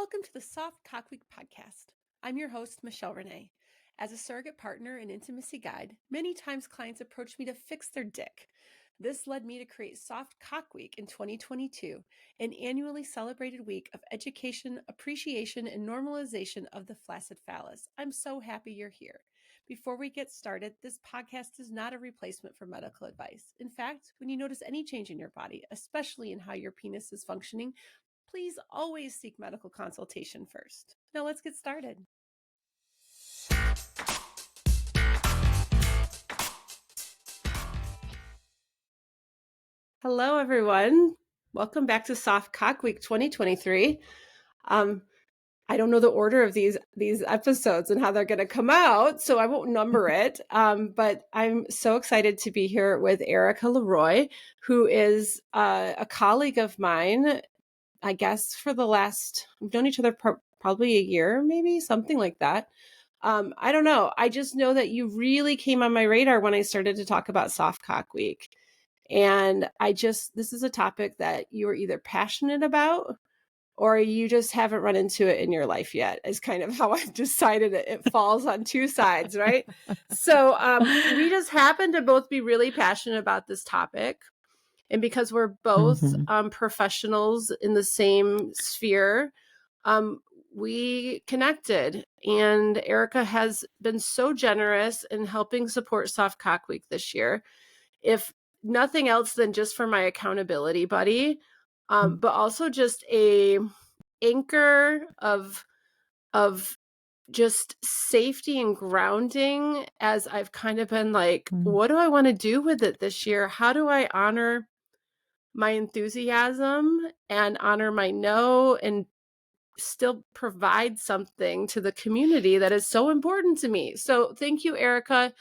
welcome to the Soft Cock Week podcast. I'm your host, Michelle Renee. As a surrogate partner and intimacy guide, many times clients approach me to fix their dick. This led me to create Soft Cock Week in 2022, an annually celebrated week of education, appreciation, and normalization of the flaccid phallus. I'm so happy you're here. Before we get started, this podcast is not a replacement for medical advice. In fact, when you notice any change in your body, especially in how your penis is functioning, please always seek medical consultation first. Now let's get started. Hello, everyone. Welcome back to Soft Cock Week 2023. I don't know the order of these episodes and how they're going to come out, so I won't number it. But I'm so excited to be here with Erica Leroye, who is a colleague of mine. I guess we've known each other probably a year, maybe something like that. I don't know. I just know that you really came on my radar when I started to talk about Soft Cock Week. And this is a topic that you are either passionate about or you just haven't run into it in your life yet, is kind of how I've decided it falls on two sides, right? So we just happen to both be really passionate about this topic. And because we're both professionals in the same sphere, we connected. And Erica has been so generous in helping support Soft Cock Week this year. If nothing else than just for my accountability buddy, but also just a anchor of just safety and grounding, as I've kind of been like, what do I want to do with it this year? How do I honor my enthusiasm and honor my no and still provide something to the community that is so important to me? So thank you, Erica.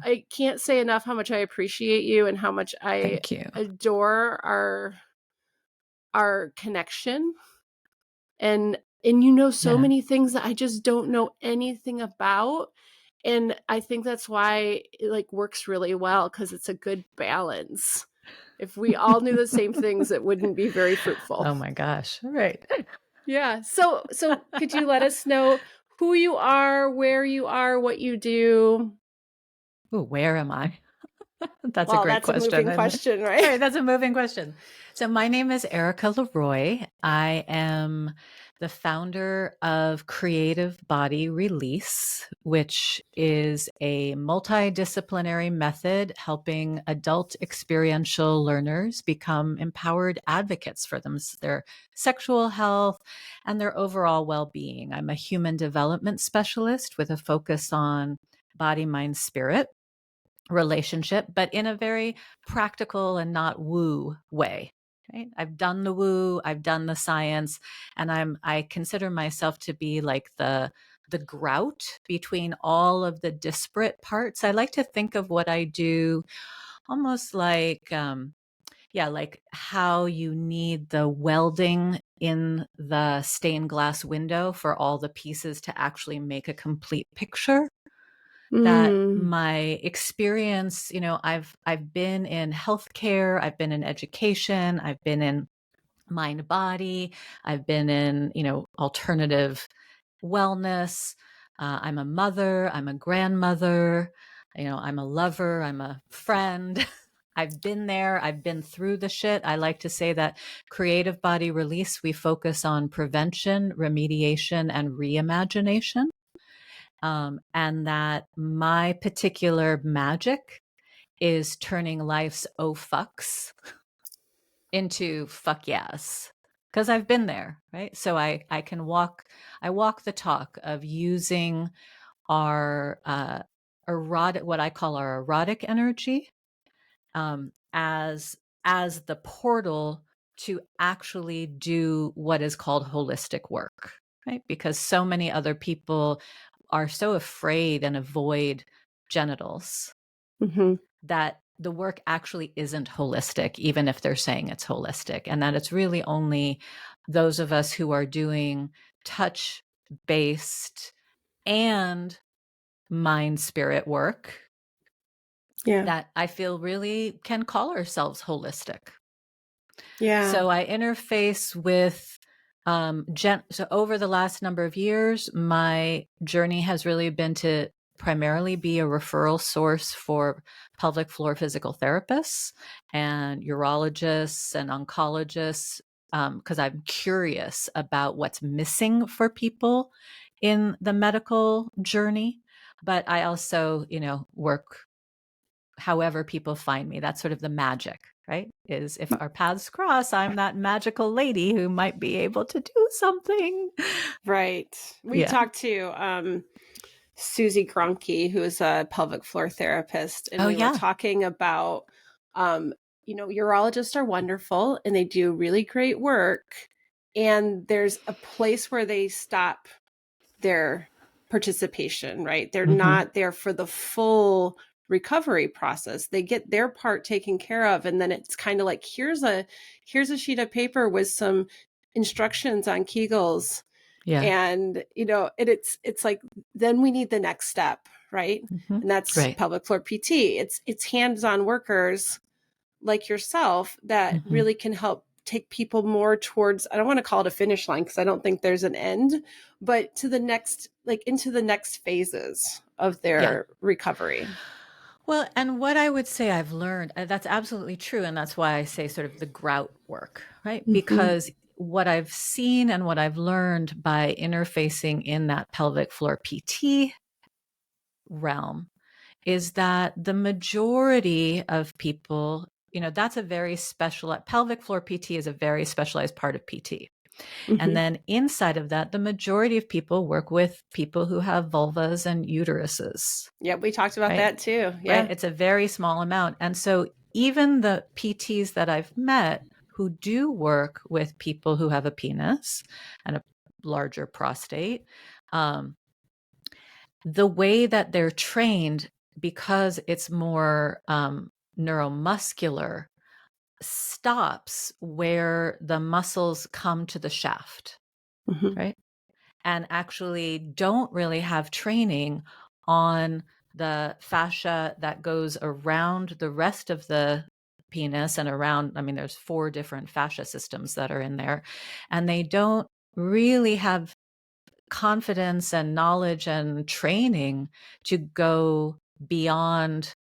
I can't say enough how much I appreciate you and how much I adore our connection. And you know so many things that I just don't know anything about. And I think that's why it works really well, because it's a good balance. If we all knew the same things, it wouldn't be very fruitful. Oh my gosh. Right. Yeah. So could you let us know who you are, where you are, what you do? Ooh, where am I? That's a great question. That's a moving question, right? Right, that's a moving question. So my name is Erica Leroye. I am the founder of Creative Body Release, which is a multidisciplinary method helping adult experiential learners become empowered advocates for their sexual health and their overall well-being. I'm a human development specialist with a focus on body, mind, spirit relationship, but in a very practical and not woo way. Right? I've done the woo, I've done the science, and I consider myself to be like the grout between all of the disparate parts. I like to think of what I do almost like like how you need the welding in the stained glass window for all the pieces to actually make a complete picture. That my experience, I've been in healthcare, I've been in education, I've been in mind body, I've been in, alternative wellness. I'm a mother, I'm a grandmother, I'm a lover, I'm a friend. I've been there. I've been through the shit. I like to say that Creative Body Release, we focus on prevention, remediation, and reimagination. And that my particular magic is turning life's oh fucks into fuck yes, because I've been there, right? So I walk the talk of using our erotic, what I call our erotic energy, as the portal to actually do what is called holistic work, right? Because so many other people are so afraid and avoid genitals that the work actually isn't holistic, even if they're saying it's holistic, and that it's really only those of us who are doing touch-based and mind-spirit work that I feel really can call ourselves holistic. Yeah. So I interface with So over the last number of years, my journey has really been to primarily be a referral source for pelvic floor physical therapists and urologists and oncologists, because I'm curious about what's missing for people in the medical journey. But I also, work however people find me. That's sort of the magic, right? Is if our paths cross, I'm that magical lady who might be able to do something. Right. We Yeah. talked to Susie Gronke, who is a pelvic floor therapist, and Oh, we were yeah. talking about, urologists are wonderful and they do really great work. And there's a place where they stop their participation, right? They're Mm-hmm. not there for the full recovery process. They get their part taken care of, and then it's kind of like, here's a sheet of paper with some instructions on Kegels, Yeah. and it's like, then we need the next step, right? Mm-hmm. And that's Right. pelvic floor PT. It's hands-on workers like yourself that Mm-hmm. really can help take people more towards, I don't want to call it a finish line because I don't think there's an end, but to the next, like into the next phases of Yeah. their recovery. Well, and what I would say I've learned, that's absolutely true. And that's why I say sort of the grout work, right? Mm-hmm. Because what I've seen and what I've learned by interfacing in that pelvic floor PT realm is that the majority of people, that's a very special, pelvic floor PT is a very specialized part of PT. And Mm-hmm. then inside of that, the majority of people work with people who have vulvas and uteruses, Yeah, we talked about right? that too. Right. Yeah. It's a very small amount. And so even the PTs that I've met who do work with people who have a penis and a larger prostate, the way that they're trained, because it's more neuromuscular, stops where the muscles come to the shaft, Mm-hmm. right? And actually don't really have training on the fascia that goes around the rest of the penis and around, I mean, there's 4 different fascia systems that are in there, and they don't really have confidence and knowledge and training to go beyond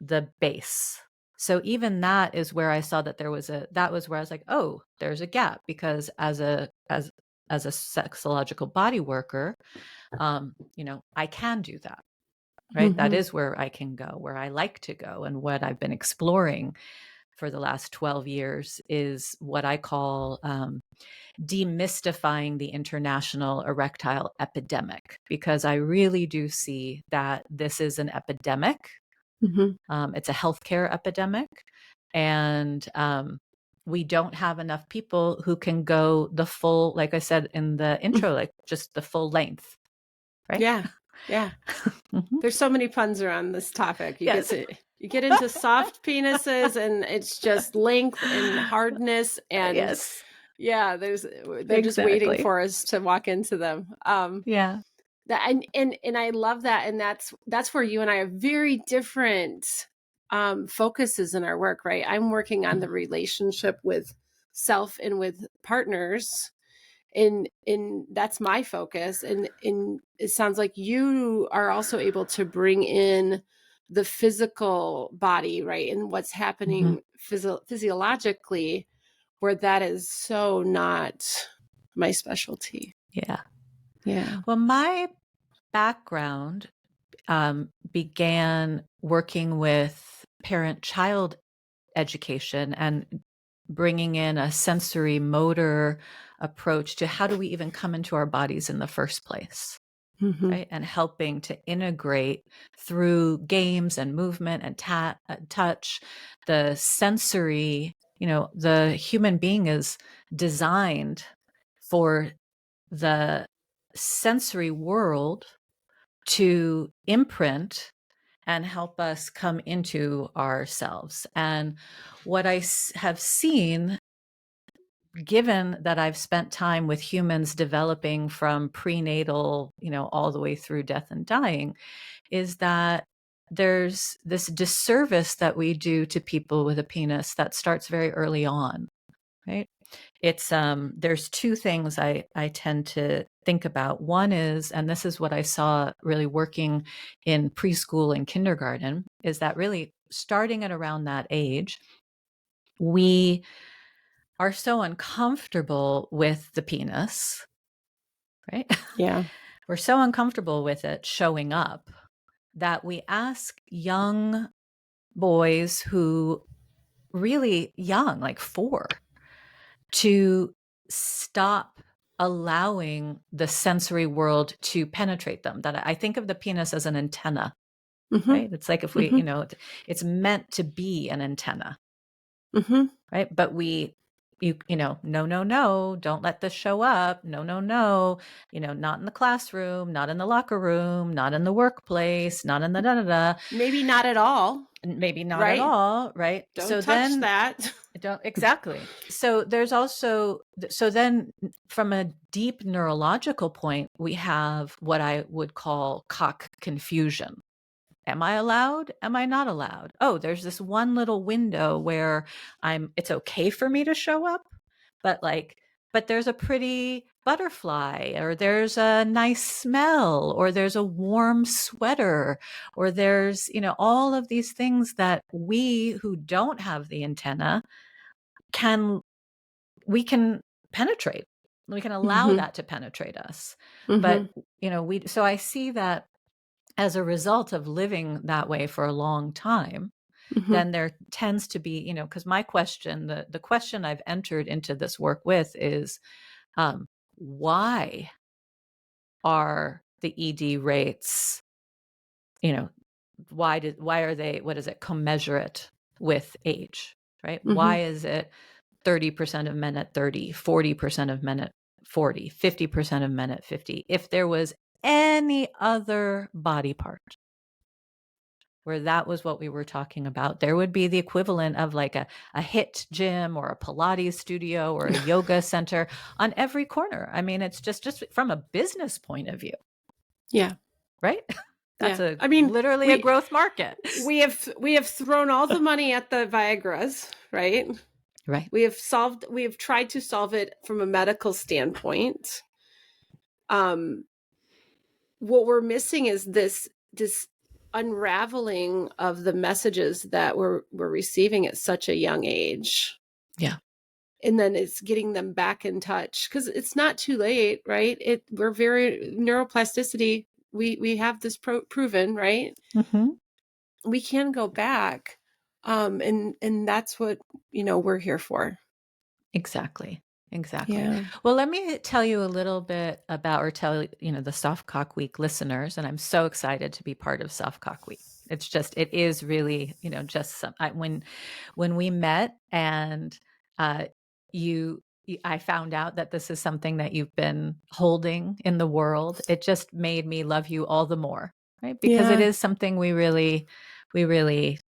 the base. So even that is where I saw that that was where I was like, oh, there's a gap, because as a sexological body worker, I can do that, right? That Mm-hmm. is where I can go, where I like to go. And what I've been exploring for the last 12 years is what I call demystifying the international erectile epidemic, because I really do see that this is an epidemic. Mm-hmm. It's a healthcare epidemic. And we don't have enough people who can go the full, like I said in the intro, like just the full length, right? Yeah. Yeah. Mhm. There's so many puns around this topic. Yes. You get into soft penises and it's just length and hardness, and Yes, yeah, they're just waiting exactly. for us to walk into them. Yeah. That and I love that, and that's where you and I have very different focuses in our work, right? I'm working on the relationship with self and with partners, and that's my focus, and it sounds like you are also able to bring in the physical body, right, and what's Mhm. happening physiologically, where that is so not my specialty. Yeah. Yeah. Well, my background began working with parent child education and bringing in a sensory motor approach to how do we even come into our bodies in the first place, Mm-hmm. right? And helping to integrate through games and movement and touch the sensory. The human being is designed for the sensory world to imprint and help us come into ourselves. And what I have seen, given that I've spent time with humans developing from prenatal, all the way through death and dying, is that there's this disservice that we do to people with a penis that starts very early on. right? It's there's two things I tend to think about. One is, and this is what I saw really working in preschool and kindergarten, is that really starting at around that age, we are so uncomfortable with the penis, right? Yeah. We're so uncomfortable with it showing up that we ask young boys who really young, like 4, to stop allowing the sensory world to penetrate them. That I think of the penis as an antenna, Mhm. right? It's like if we, Mhm. it's meant to be an antenna, Mhm. right? But no, no, no, don't let this show up. No, no, no, not in the classroom, not in the locker room, not in the workplace, not in the da da da. Maybe not at all, Maybe not at right? all, right? Don't So touch then that. don't exactly. So there's also so then from a deep neurological point, we have what I would call cock confusion. Am I allowed? Am I not allowed? Oh, there's this one little window where it's okay for me to show up, but but there's a pretty butterfly, or there's a nice smell, or there's a warm sweater, or there's, all of these things that we who don't have the antenna can we can penetrate. We can allow Mhm. that to penetrate us. But, Mhm. so I see that as a result of living that way for a long time, Mhm. then there tends to be, because my question, the question I've entered into this work with is, why are the ED rates, you know, why are they, what is it, commensurate with age, right? Why Mhm. is it 30% of men at 30, 40% of men at 40, 50% of men at 50? If there was any other body part where that was what we were talking about, there would be the equivalent of like a HIIT gym or a Pilates studio or a yoga center on every corner. I mean, it's just from a business point of view, Yeah. right? That's Yeah. I mean, literally a we growth market. we have thrown all the money at the Viagras, right? Right. We have tried to solve it from a medical standpoint. Um, what we're missing is this unraveling of the messages that we're receiving at such a young age. Yeah. And then it's getting them back in touch, because it's not too late, right? We're very neuroplasticity. We have this proven, right? Mm-hmm. We can go back, and that's what we're here for. Exactly. Exactly. Yeah. Well, let me tell you a little bit about, or tell, the Soft Cock Week listeners, and I'm so excited to be part of Soft Cock Week. It is really, just when we met and uh, I found out that this is something that you've been holding in the world. It just made me love you all the more, right? Because it Yeah. is something we really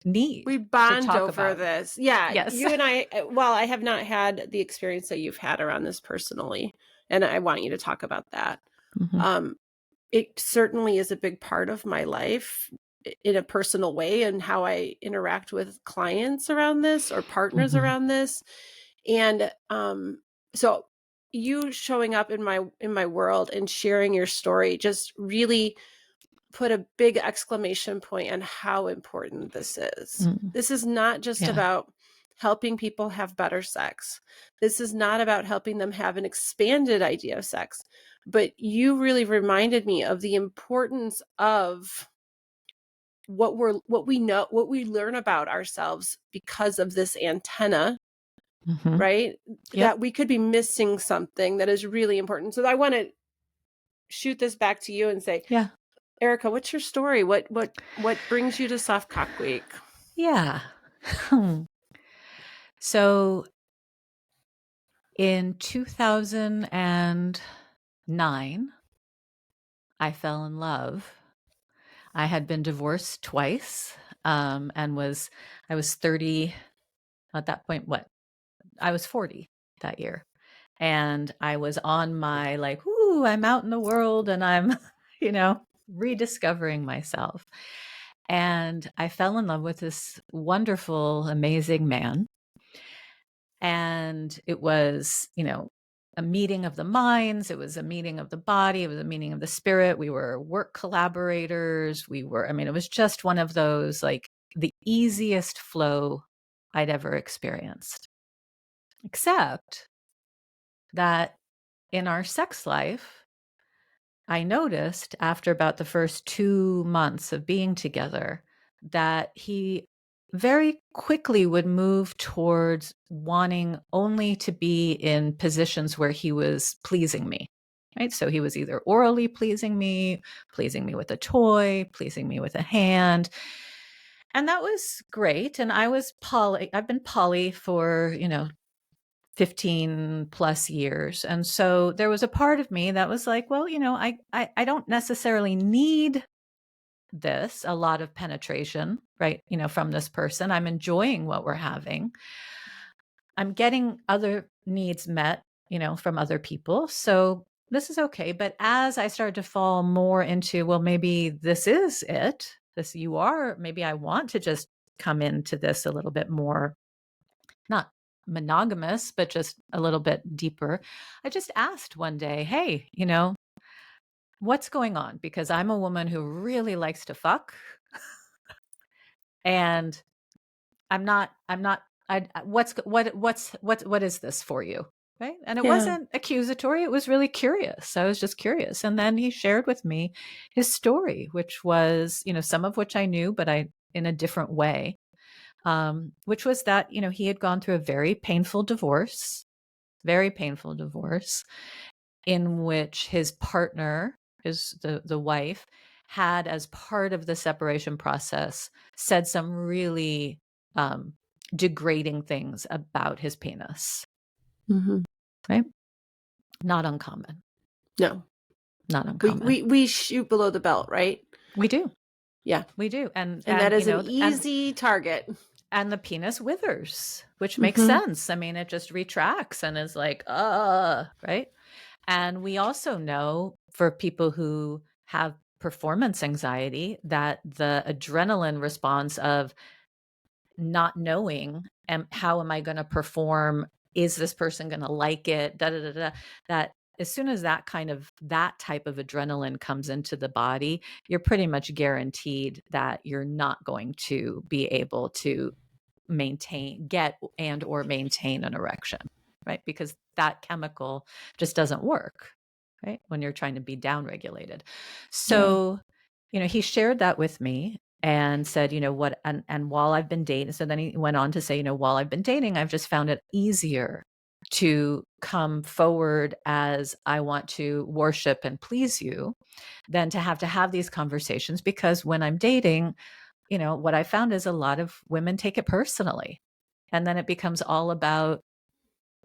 need We to bond talk over about. this. Yeah, Yes. you and I, well, I have not had the experience that you've had around this personally, and I want you to talk about that. Mhm. Um, it certainly is a big part of my life in a personal way, and how I interact with clients around this or partners Mhm. around this. And so you showing up in my world and sharing your story just really put a big exclamation point on how important this is. Mm. This is not just Yeah. about helping people have better sex. This is not about helping them have an expanded idea of sex. But you really reminded me of the importance of what we know, what we learn about ourselves because of this antenna, Mhm. right? Yep. That we could be missing something that is really important. So I want to shoot this back to you and say, Yeah. Erica, what's your story? What brings you to Soft Cock Week? Yeah. So in 2009, I fell in love. I had been divorced twice, and I was 30 at that point. What? I was 40 that year. And I was on my like, ooh, I'm out in the world and I'm, you know, rediscovering myself. And I fell in love with this wonderful, amazing man. And it was, a meeting of the minds. It was a meeting of the body. It was a meeting of the spirit. We were work collaborators. It was just one of those, like, the easiest flow I'd ever experienced. Except that in our sex life, I noticed after about the first 2 months of being together that he very quickly would move towards wanting only to be in positions where he was pleasing me. Right. So he was either orally pleasing me with a toy, pleasing me with a hand. And that was great. And I was poly. I've been poly for, 15 plus years. And so there was a part of me that was like, well, I don't necessarily need a lot of penetration, right? From this person. I'm enjoying what we're having. I'm getting other needs met, from other people. So this is okay. But as I started to fall more into, well, maybe this is it. Maybe I want to just come into this a little bit more, not monogamous, but just a little bit deeper. I just asked one day, hey, what's going on? Because I'm a woman who really likes to fuck. And what is this for you? Right. And it Yeah. wasn't accusatory. It was really curious. I was just curious. And then he shared with me his story, which was, some of which I knew, but in a different way. Which was that, he had gone through a very painful divorce, in which his partner, the wife, had, as part of the separation process, said some really degrading things about his penis. Mm-hmm. Right? Not uncommon. No. Not uncommon. We shoot below the belt, right? We do. Yeah. We do. And that is an easy target. And the penis withers, which makes sense. I mean, it just retracts and is like, right? And we also know, for people who have performance anxiety, that the adrenaline response of not knowing, how am I going to perform? Is this person going to like it? That as soon as that type of adrenaline comes into the body, you're pretty much guaranteed that you're not going to be able to get or maintain an erection, right? Because that chemical just doesn't work, right? When you're trying to be downregulated. So, he shared that with me and said, what, and while I've been dating, so then he went on to say, while I've been dating, I've just found it easier to come forward as I want to worship and please you than to have these conversations, because when I'm dating, what I found is a lot of women take it personally. And then it becomes all about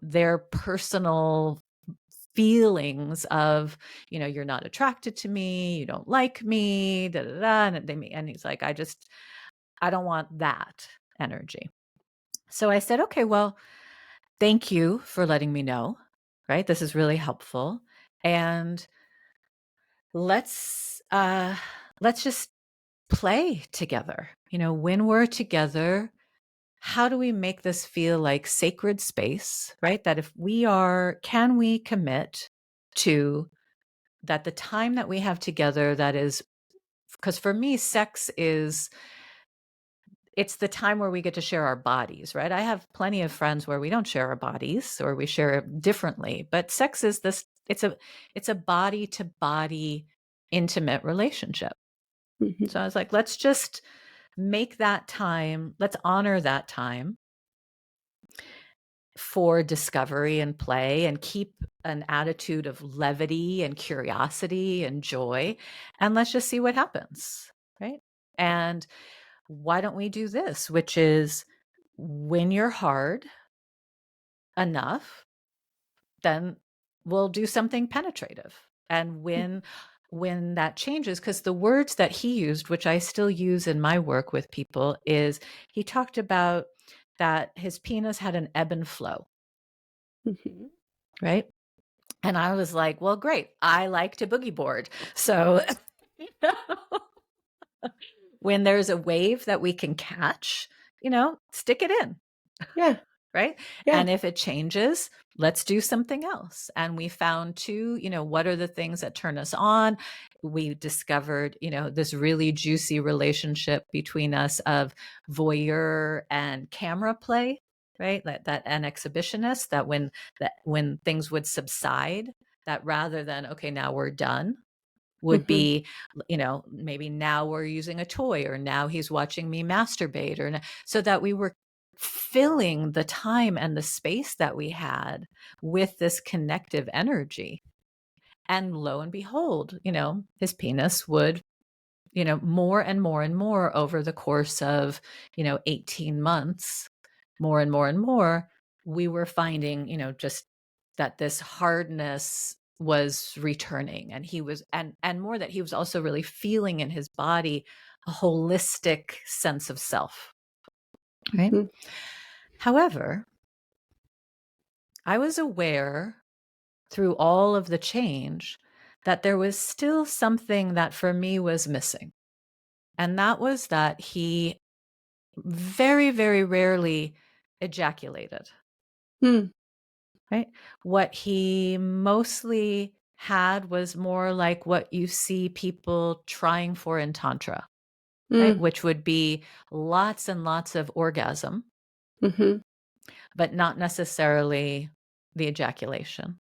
their personal feelings of, you're not attracted to me, you don't like me, da da da. And he's like, I don't want that energy. So I said, okay, well, thank you for letting me know. Right? This is really helpful. And let's just play together. When we're together, how do we make this feel like sacred space, right? That can we commit to that, the time that we have together, that is, because for me, sex it's the time where we get to share our bodies, right? I have plenty of friends where we don't share our bodies, or we share it differently, but sex is it's a body to body intimate relationship. Mm-hmm. So I was like, let's just make that time, let's honor that time for discovery and play, and keep an attitude of levity and curiosity and joy. And let's just see what happens. Right. And why don't we do this, which is, when you're hard enough, then we'll do something penetrative. And when that changes, because the words that he used, which I still use in my work with people, is he talked about that his penis had an ebb and flow. Mm-hmm. Right. And I was like, well, great. I like to boogie board. So when there's a wave that we can catch, stick it in. Yeah. right? Yeah. And if it changes, let's do something else. And we found too, what are the things that turn us on? We discovered, this really juicy relationship between us of voyeur and camera play, right? That an exhibitionist, that when things would subside, that rather than, okay, now we're done, would Mhm. be, maybe now we're using a toy, or now he's watching me masturbate, or so that we were filling the time and the space that we had with this connective energy. And lo and behold, his penis would, more and more and more over the course of, 18 months, more and more and more, we were finding, just that this hardness was returning, and he was, and more, that he was also really feeling in his body a holistic sense of self, right? Mhm. However, I was aware through all of the change that there was still something that for me was missing. And that was that he very, very rarely ejaculated, Mm. right? What he mostly had was more like what you see people trying for in Tantra, right? Mm. Which would be lots and lots of orgasm, Mhm. but not necessarily the ejaculation.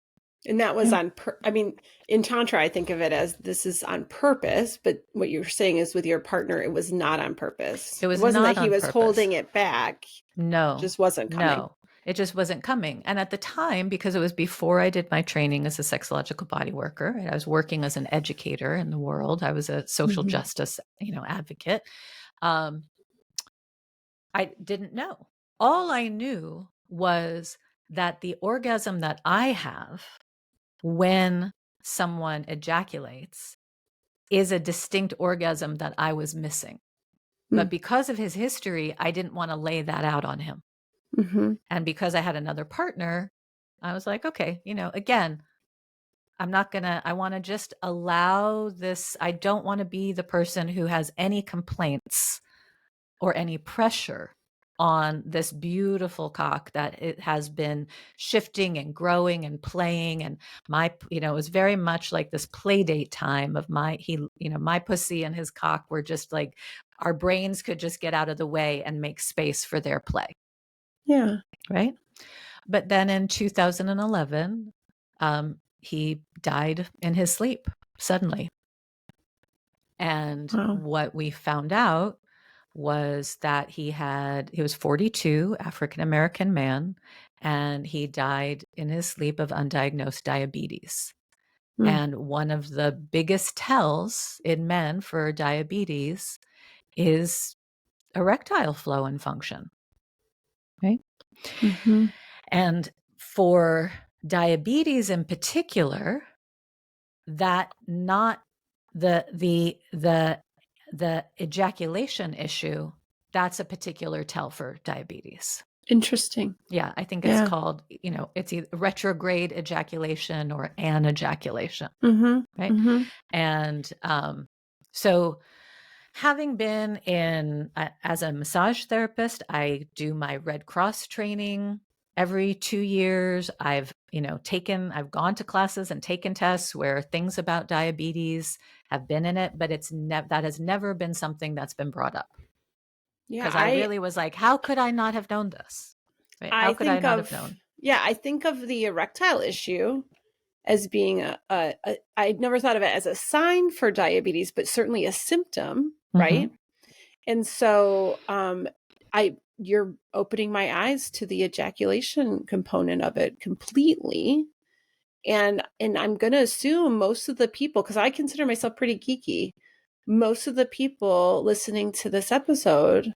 And that was Right? I mean, in Tantra, I think of it as this is on purpose, but what you're saying is with your partner, it was not on purpose. It It was wasn't not that he on was purpose. holding it back. It No, just wasn't coming. no, it just wasn't coming. And at the time, because it was before I did my training as a sexological body worker, and I was working as an educator in the world, I was a social Mhm. justice, advocate. Um, I didn't know. All I knew was that the orgasm that I have when someone ejaculates is a distinct orgasm that I was missing. But Mm. because of his history, I didn't want to lay that out on him. Mhm. And because I had another partner, I was like, okay, again, I want to just allow this. I don't want to be the person who has any complaints or any pressure on this beautiful cock that it has been shifting and growing and playing. And it was very much like this play date time of my pussy and his cock were just like, our brains could just get out of the way and make space for their play. Yeah. Right. But then in 2011, he died in his sleep suddenly. And Wow. what we found out was that he was 42, African American man, and he died in his sleep of undiagnosed diabetes. Mm. And one of the biggest tells in men for diabetes is erectile flow and function, right? Mhm. And for diabetes in particular, that not the ejaculation issue, that's a particular tell for diabetes. Interesting. Yeah, I think it's Yeah. called, it's either retrograde ejaculation or anejaculation, Mhm. right? Mhm. And so having been as a massage therapist, I do my Red Cross training every 2 years. I've gone to classes and taken tests where things about diabetes have been in it, but that has never been something that's been brought up. Yeah, Because I really was like, how could I not have known this? Right? How I could I think not have of known? I think of the erectile issue as being I'd never thought of it as a sign for diabetes, but certainly a symptom, Mm-hmm. right? And so you're opening my eyes to the ejaculation component of it completely. And I'm going to assume most of the people, because I consider myself pretty geeky, most of the people listening to this episode,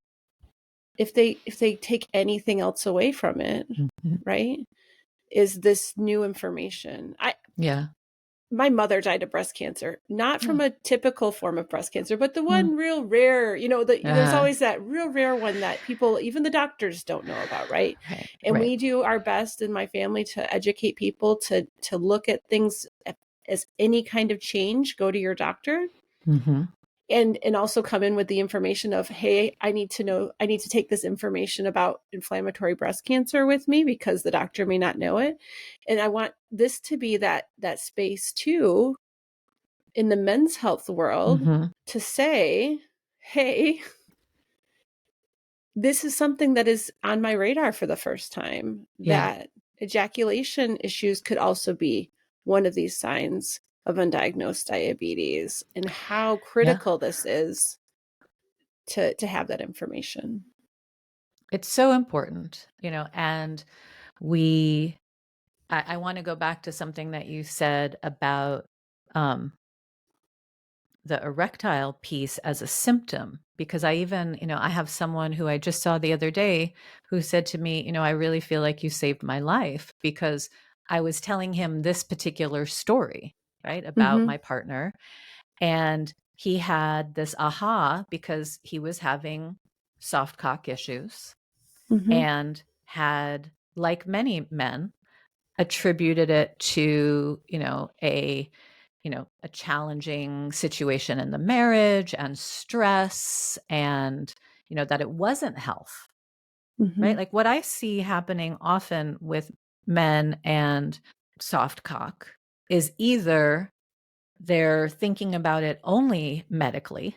if they take anything else away from it, Mm-hmm. right, is this new information. Yeah. My mother died of breast cancer, not from Oh. a typical form of breast cancer, but the Mm. one real rare, there's Uh, always that real rare one that people, even the doctors, don't know about, right? right. And Right. we do our best in my family to educate people to look at things as any kind of change, go to your doctor. Mm-hmm. and also come in with the information of, hey, I need to take this information about inflammatory breast cancer with me because the doctor may not know it. And I want this to be that space too in the men's health world to say, hey, this is something that is on my radar for the first time, that ejaculation issues could also be one of these signs of undiagnosed diabetes, and how critical this is to have that information. It's so important, and I want to go back to something that you said about the erectile piece as a symptom, because I even, I have someone who I just saw the other day who said to me, I really feel like you saved my life, because I was telling him this particular story, right, about my partner. And he had this aha because he was having soft cock issues and had, like many men, attributed it to, a challenging situation in the marriage and stress, and, that it wasn't health, right? Like what I see happening often with men and soft cock is either they're thinking about it only medically,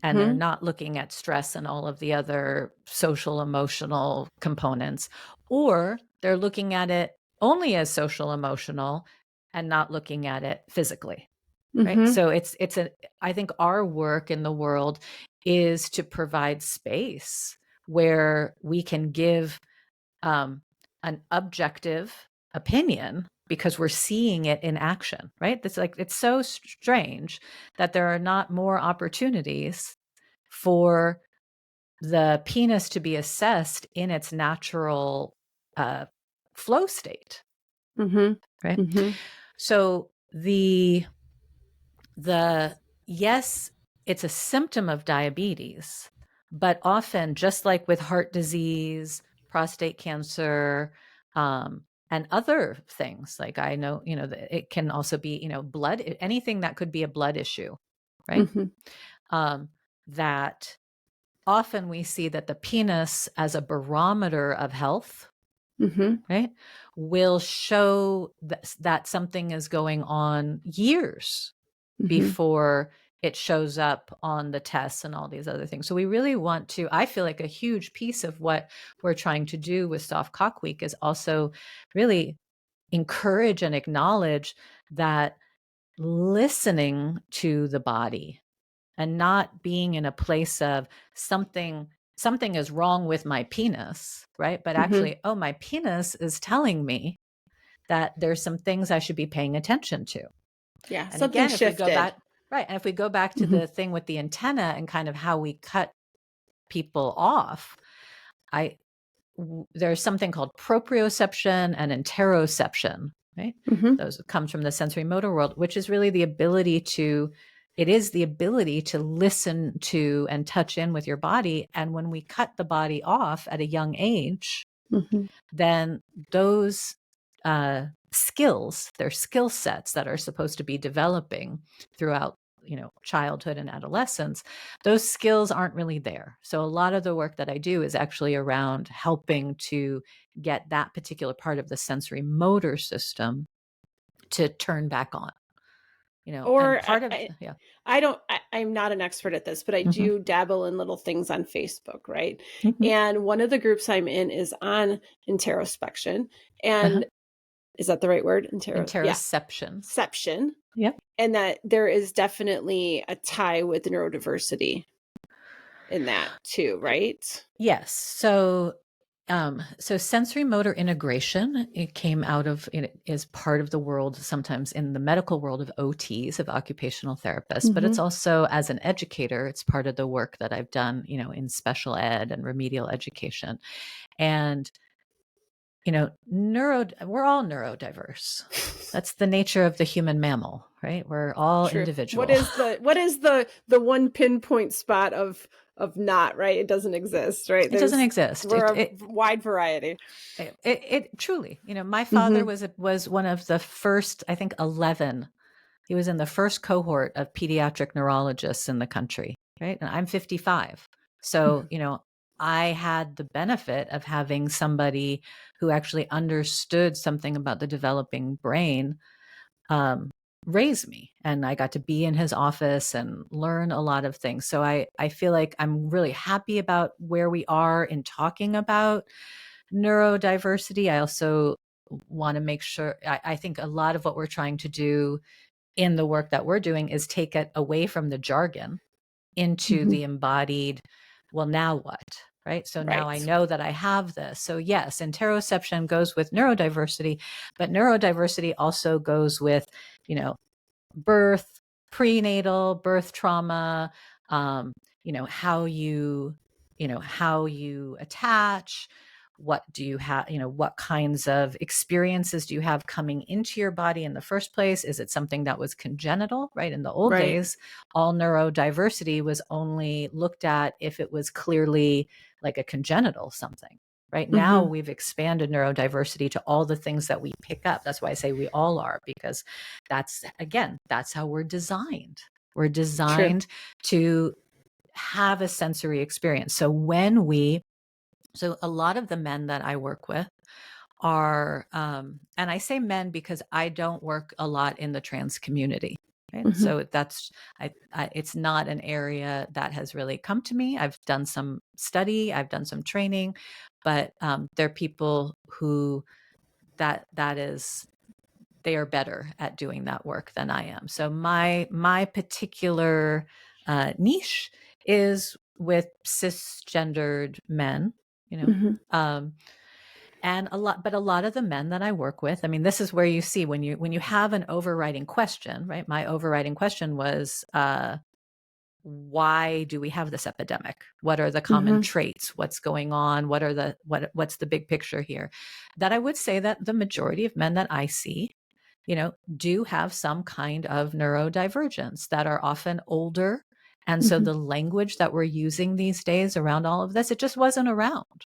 and they're not looking at stress and all of the other social emotional components, or they're looking at it only as social emotional and not looking at it physically. Right. So I think our work in the world is to provide space where we can give an objective opinion, because we're seeing it in action, right? It's so strange that there are not more opportunities for the penis to be assessed in its natural flow state, right? So the yes, it's a symptom of diabetes, but often, just like with heart disease, prostate cancer, and other things, like I know, it can also be, blood, anything that could be a blood issue, right? That often we see that the penis as a barometer of health, right, will show that something is going on years before it shows up on the tests and all these other things. So we really want to, I feel like a huge piece of what we're trying to do with Soft Cock Week is also really encourage and acknowledge that listening to the body and not being in a place of something is wrong with my penis, right? But actually, oh, my penis is telling me that there's some things I should be paying attention to. Yeah, And something again, if shifted. we go back, right, and if we go back to the thing with the antenna and kind of how we cut people off, there's something called proprioception and interoception, right? Those comes from the sensory motor world, which is really the ability to listen to and touch in with your body. And when we cut the body off at a young age, then those skills, they're skill sets that are supposed to be developing throughout childhood and adolescence, those skills aren't really there. So a lot of the work that I do is actually around helping to get that particular part of the sensory motor system to turn back on. Or and part of I'm not an expert at this, but I do dabble in little things on Facebook, right? And one of the groups I'm in is on interoception. And is that the right word? Interoception. Ception. Yep. And that there is definitely a tie with neurodiversity in that too, right? Yes. So sensory motor integration, it came out of, it is part of the world, sometimes in the medical world, of OTs, of occupational therapists, but it's also, as an educator, it's part of the work that I've done, in special ed and remedial education. And, we're all neurodiverse. That's the nature of the human mammal, right? We're all individual. What is the one pinpoint spot of not, right? It doesn't exist, right? It doesn't exist. We're a wide variety. It truly, my father was one of the first, I think, 11 He was in the first cohort of pediatric neurologists in the country, right? And I'm 55. So, I had the benefit of having somebody who actually understood something about the developing brain raise me. And I got to be in his office and learn a lot of things. So I feel like I'm really happy about where we are in talking about neurodiversity. I also want to make sure, I think a lot of what we're trying to do in the work that we're doing is take it away from the jargon into the embodied, well, now what? Right. So now I Right. know that I have this. So yes, interoception goes with neurodiversity, but neurodiversity also goes with, birth, prenatal, birth trauma, how you attach, what do you have, what kinds of experiences do you have coming into your body in the first place? Is it something that was congenital, right? In the old Right. days, all neurodiversity was only looked at if it was clearly like a congenital something. Right now, we've expanded neurodiversity to all the things that we pick up. That's why I say we all are, because that's how we're designed. We're True. designed to have a sensory experience. So a lot of the men that I work with are, and I say men because I don't work a lot in the trans community. Right? So it's not an area that has really come to me. I've done some study, I've done some training, but there are people who they are better at doing that work than I am. So my particular niche is with cisgendered men, and a lot of the men that I work with, I mean, this is where you see when you have an overriding question, right? My overriding question was, why do we have this epidemic? What are the common traits? What's going on? What's the big picture here? That I would say that the majority of men that I see, do have some kind of neurodivergence, that are often older. And so the language that we're using these days around all of this, it just wasn't around,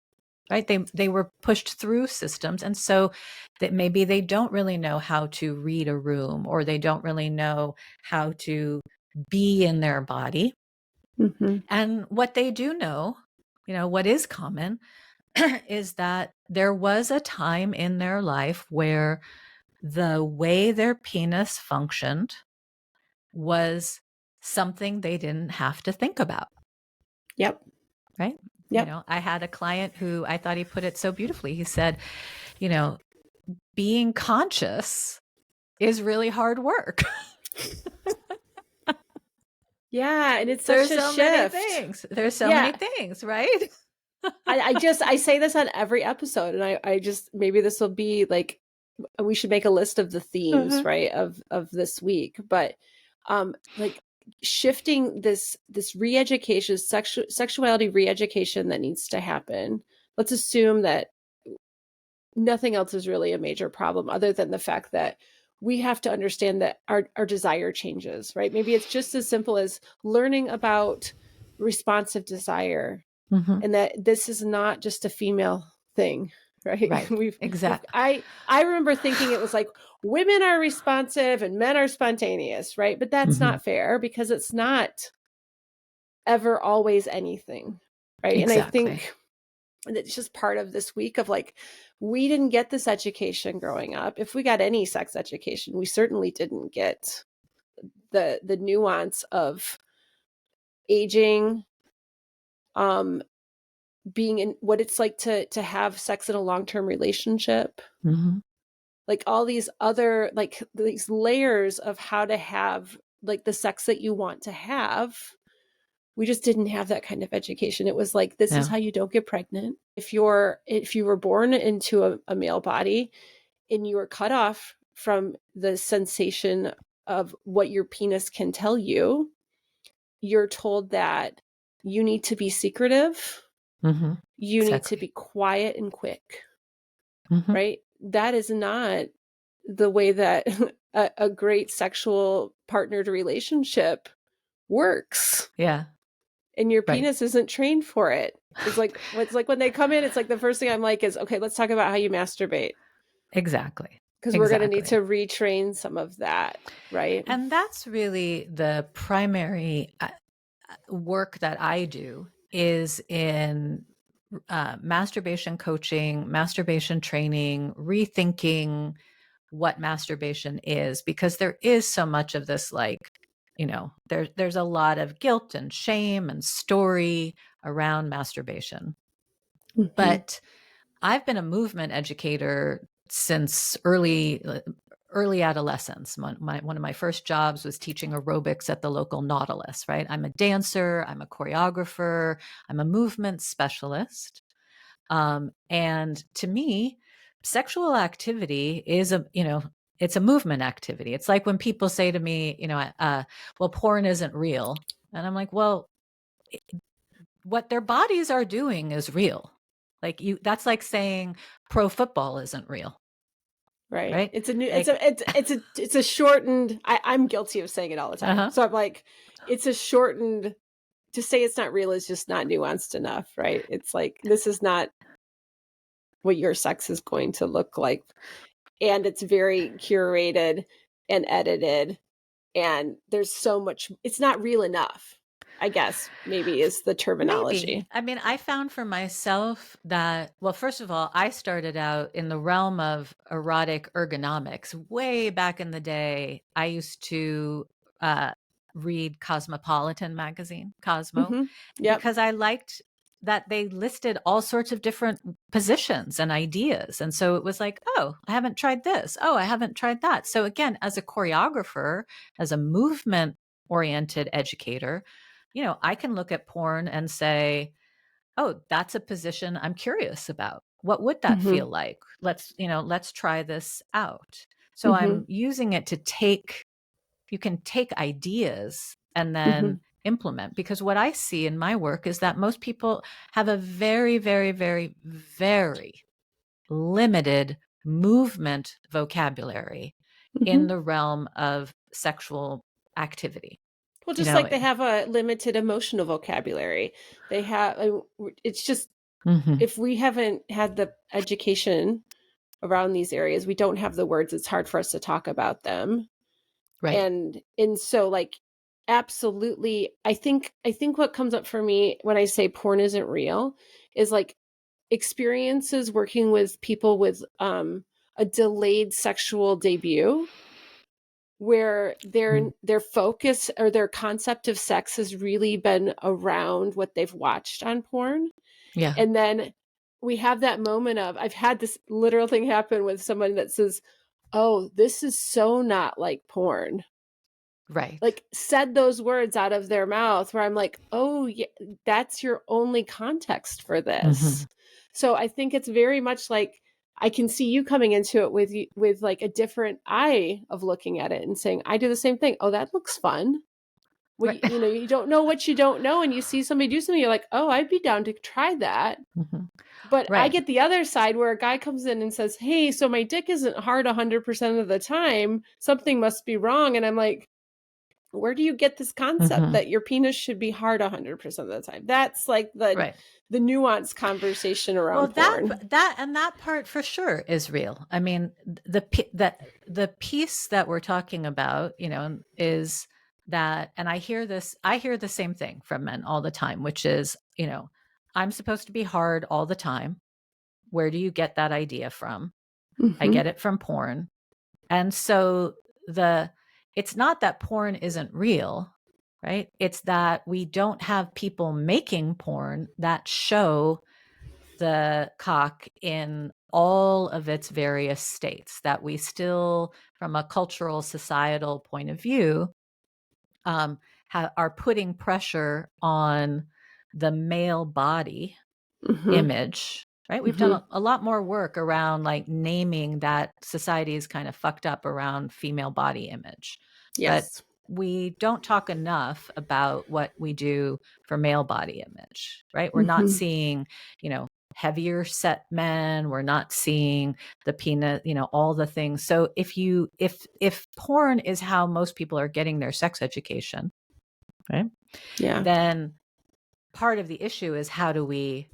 right? They were pushed through systems. And so that maybe they don't really know how to read a room, or they don't really know how to be in their body. And what they do know, what is common is that there was a time in their life where the way their penis functioned was something they didn't have to think about. Yep. Right. Yep. I had a client who, I thought he put it so beautifully. He said, being conscious is really hard work. Yeah. And it's such a shift. There's so many things, right? I say this on every episode, and I just, maybe this will be like, we should make a list of the themes, right, of this week. But like shifting this re-education, sexuality re-education that needs to happen. Let's assume that nothing else is really a major problem other than the fact that we have to understand that our desire changes, right? Maybe it's just as simple as learning about responsive desire, and that this is not just a female thing, right? Right. Exactly. I remember thinking it was like women are responsive and men are spontaneous, right? But that's not fair, because it's not ever always anything, right? Exactly. And I think it's just part of this week of like, we didn't get this education growing up. If we got any sex education, we certainly didn't get the nuance of aging, being in what it's like to have sex in a long-term relationship, like all these other, like these layers of how to have like the sex that you want to have. We just didn't have that kind of education. It was like, this is how you don't get pregnant. If you were born into a male body and you were cut off from the sensation of what your penis can tell you, you're told that you need to be secretive. You need to be quiet and quick, right? That is not the way that a great sexual partnered relationship works. Yeah. And your penis isn't trained for it. It's like when they come in, it's like the first thing I'm like is, okay, let's talk about how you masturbate. Exactly. Because we're going to need to retrain some of that, right? And that's really the primary work that I do, is in masturbation coaching, masturbation training, rethinking what masturbation is, because there is so much of this, like, there's a lot of guilt and shame and story around masturbation. Mm-hmm. But I've been a movement educator since early adolescence. One of my first jobs was teaching aerobics at the local Nautilus, right? I'm a dancer, I'm a choreographer, I'm a movement specialist. And to me, sexual activity is it's a movement activity. It's like when people say to me, well, porn isn't real. And I'm like, well, what their bodies are doing is real. Like, that's like saying pro football isn't real. Right. It's a new, like, it's a shortened, I'm guilty of saying it all the time. So I'm like, it's a shortened, to say it's not real is just not nuanced enough, right? It's like, this is not what your sex is going to look like. And it's very curated and edited. And there's so much, it's not real enough, I guess, maybe is the terminology. Maybe. I mean, I found for myself that, well, first of all, I started out in the realm of erotic ergonomics. Way back in the day, I used to read Cosmopolitan magazine, Cosmo, because I liked that they listed all sorts of different positions and ideas. And so it was like, oh, I haven't tried this. Oh, I haven't tried that. So again, as a choreographer, as a movement oriented educator, I can look at porn and say, oh, that's a position I'm curious about. What would that feel like? Let's try this out. So I'm using it to you can take ideas and then implement, because what I see in my work is that most people have a very, very, very, very limited movement vocabulary in the realm of sexual activity. Well, just like they have a limited emotional vocabulary. They have, it's just, if we haven't had the education around these areas, we don't have the words. It's hard for us to talk about them. Right. And so, like, absolutely, I think what comes up for me when I say porn isn't real is like experiences working with people with a delayed sexual debut, where their focus or their concept of sex has really been around what they've watched on porn. Yeah. And then we have that moment of, I've had this literal thing happen with someone that says, oh, this is so not like porn. Right. Like, said those words out of their mouth, where I'm like, oh, yeah, that's your only context for this. So I think it's very much like, I can see you coming into it with like a different eye of looking at it and saying, I do the same thing. Oh, that looks fun. Well, Right. you don't know what you don't know, and you see somebody do something, you're like, oh, I'd be down to try that. But I get the other side where a guy comes in and says, hey, so my dick isn't hard 100% of the time. Something must be wrong. And I'm like, where do you get this concept that your penis should be hard 100% of the time? That's like the nuanced conversation around porn. That part for sure is real. I mean, the piece that we're talking about, is that, and I hear the same thing from men all the time, which is, I'm supposed to be hard all the time. Where do you get that idea from? I get it from porn. And so it's not that porn isn't real, right? It's that we don't have people making porn that show the cock in all of its various states, that we still, from a cultural, societal point of view, are putting pressure on the male body image. Right. We've done a lot more work around like naming that society is kind of fucked up around female body image. Yes. But we don't talk enough about what we do for male body image, right? We're not seeing, heavier set men. We're not seeing the penis, all the things. So if porn is how most people are getting their sex education, right? Yeah. Then part of the issue is how do we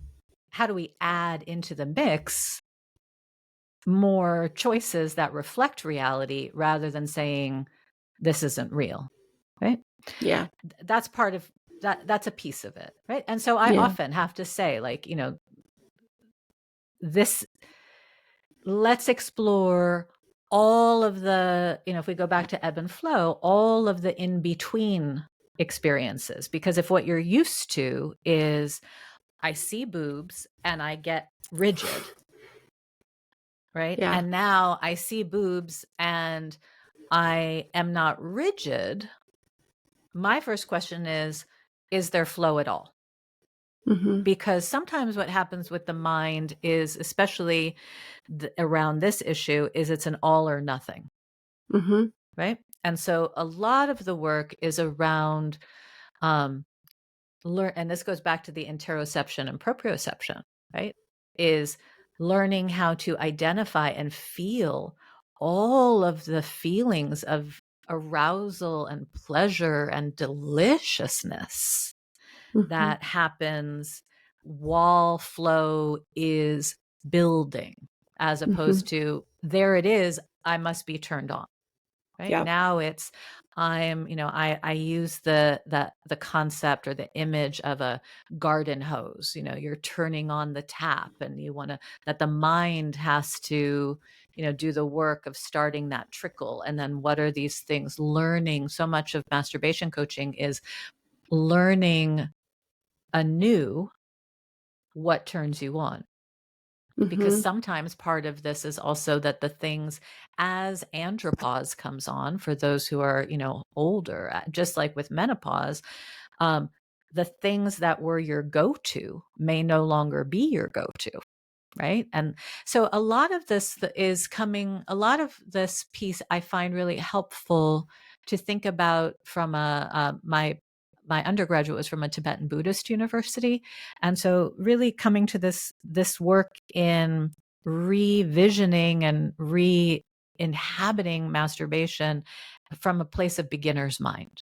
add into the mix more choices that reflect reality rather than saying this isn't real, right? Yeah. That's part of that. That's a piece of it, right? And so I Yeah. often have to say, like, this, let's explore all of the, if we go back to ebb and flow, all of the in between experiences. Because if what you're used to is I see boobs and I get rigid, right? Yeah. And now I see boobs and I am not rigid. My first question is there flow at all? Mm-hmm. Because sometimes what happens with the mind is, especially around this issue, is it's an all or nothing, Mm-hmm. right? And so a lot of the work is around learn, and this goes back to the interoception and proprioception, right? Is learning how to identify and feel all of the feelings of arousal and pleasure and deliciousness Mm-hmm. that happens while flow is building, as Mm-hmm. opposed to there it is, I must be turned on. Right Yeah. now it's I use the concept or the image of a garden hose. You're turning on the tap and you want to, that the mind has to do the work of starting that trickle. And then what are these things? Learning. So much of masturbation coaching is learning anew what turns you on. Because Mm-hmm. sometimes part of this is also that the things, as andropause comes on, for those who are older, just like with menopause, the things that were your go-to may no longer be your go-to, right? And so a lot of this piece I find really helpful to think about from my undergraduate was from a Tibetan Buddhist university. And so really coming to this work in revisioning and re-inhabiting masturbation from a place of beginner's mind.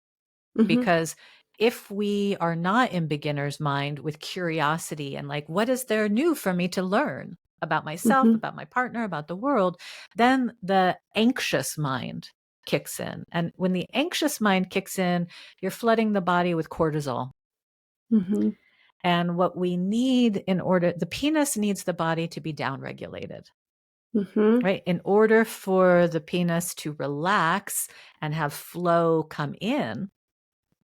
Mm-hmm. Because if we are not in beginner's mind with curiosity and like, what is there new for me to learn about myself, Mm-hmm. about my partner, about the world, then the anxious mind kicks in. And when the anxious mind kicks in, you're flooding the body with cortisol. Mm-hmm. And what we need the penis needs the body to be downregulated, Mm-hmm. right? In order for the penis to relax and have flow come in,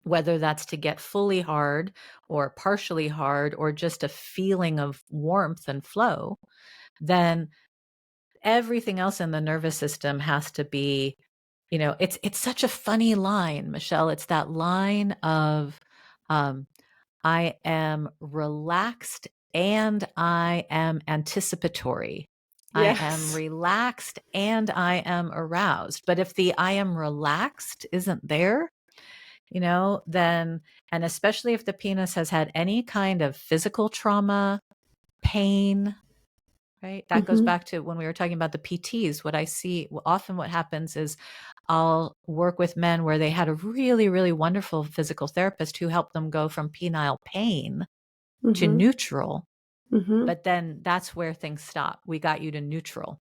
whether that's to get fully hard or partially hard or just a feeling of warmth and flow, then everything else in the nervous system has to be, it's such a funny line, Michelle. It's that line of I am relaxed and I am anticipatory. I am Yes. relaxed and I am aroused. But if the I am relaxed isn't there, then, and especially if the penis has had any kind of physical trauma, pain, right? That goes Mm-hmm. back to when we were talking about the PTs. What I see often, what happens is I'll work with men where they had a really, really wonderful physical therapist who helped them go from penile pain to Mm-hmm. neutral. Mm-hmm. But then that's where things stop. We got you to neutral,